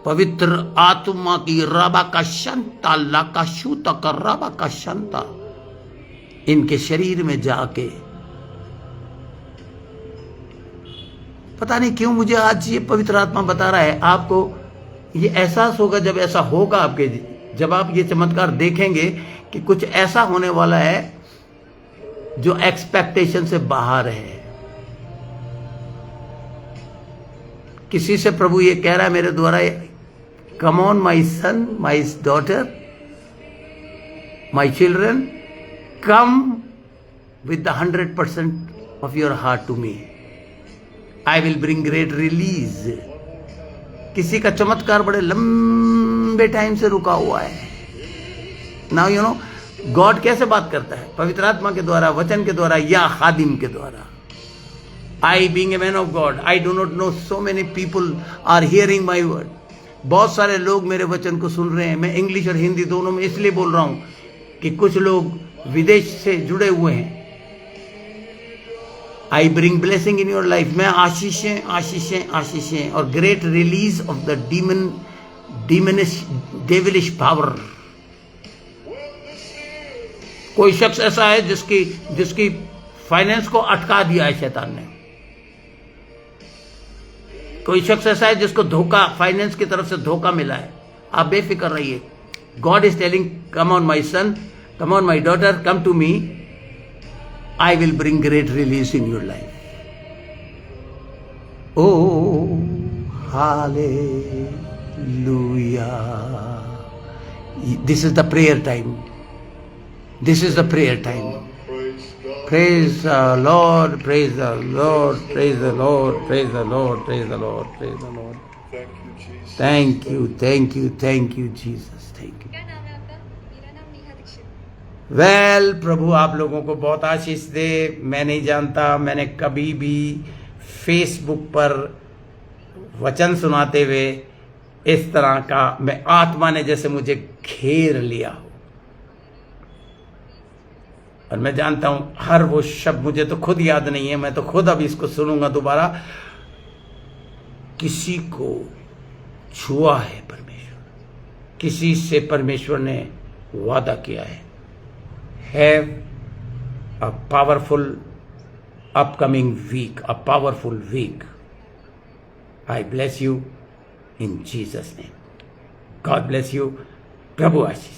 पवित्र आत्मा की राबा का शंता लाका शूता का राबा का शंता इनके शरीर में जाके. पता नहीं क्यों मुझे आज ये पवित्र आत्मा बता रहा है. आपको ये एहसास होगा जब ऐसा होगा आपके, जब आप ये चमत्कार देखेंगे कि कुछ ऐसा होने वाला है जो एक्सपेक्टेशन से बाहर है. किसी से प्रभु ये कह रहा है मेरे द्वारा, come on my son, my daughter, my children, come with the 100% of your heart to me. I will bring great release. किसी का चमत्कार बड़े लंबे टाइम से रुका हुआ है. नाउ यू नो गॉड कैसे बात करता है? पवित्र आत्मा के द्वारा, वचन के द्वारा या खादिम के द्वारा. I being a man of God, I do not know so many people are hearing my word. बहुत सारे लोग मेरे वचन को सुन रहे हैं. मैं इंग्लिश और हिंदी दोनों में इसलिए बोल रहा हूं कि कुछ लोग विदेश से जुड़े हुए हैं. I bring blessing in your life. मैं आशीषें, आशीषें, आशीषें और great release of the devilish power. कोई शख्स ऐसा है जिसकी फाइनेंस को अटका दिया है शैतान ने. कोई शख्स ऐसा है जिसको धोखा, फाइनेंस की तरफ से धोखा मिला है. आप बेफिक्र रहिए. God is telling, come on my son, come on my daughter, come to me. I will bring great release in your life. Oh, hallelujah. This is the prayer time. This is the prayer time. Praise the Lord, praise the Lord, praise the Lord, praise the Lord, praise the Lord, praise the Lord. Thank you, thank you, thank you, Jesus, thank you. क्या नाम है आपका? मेरा नाम Neha Dixit. Well प्रभु आप लोगों को बहुत आशीष दे। मैं नहीं जानता, मैंने कभी भी फेसबुक पर वचन सुनाते हुए इस तरह का मैं आत्मा ने जैसे मुझे घेर लिया हो, और मैं जानता हूं हर वो शब्द मुझे तो खुद याद नहीं है, मैं तो खुद अब इसको सुनूंगा दोबारा। किसी को छुआ है परमेश्वर, किसी से परमेश्वर ने वादा किया है। Have a powerful upcoming week, a powerful week. I bless you in Jesus name. God bless you. प्रभु आशीष।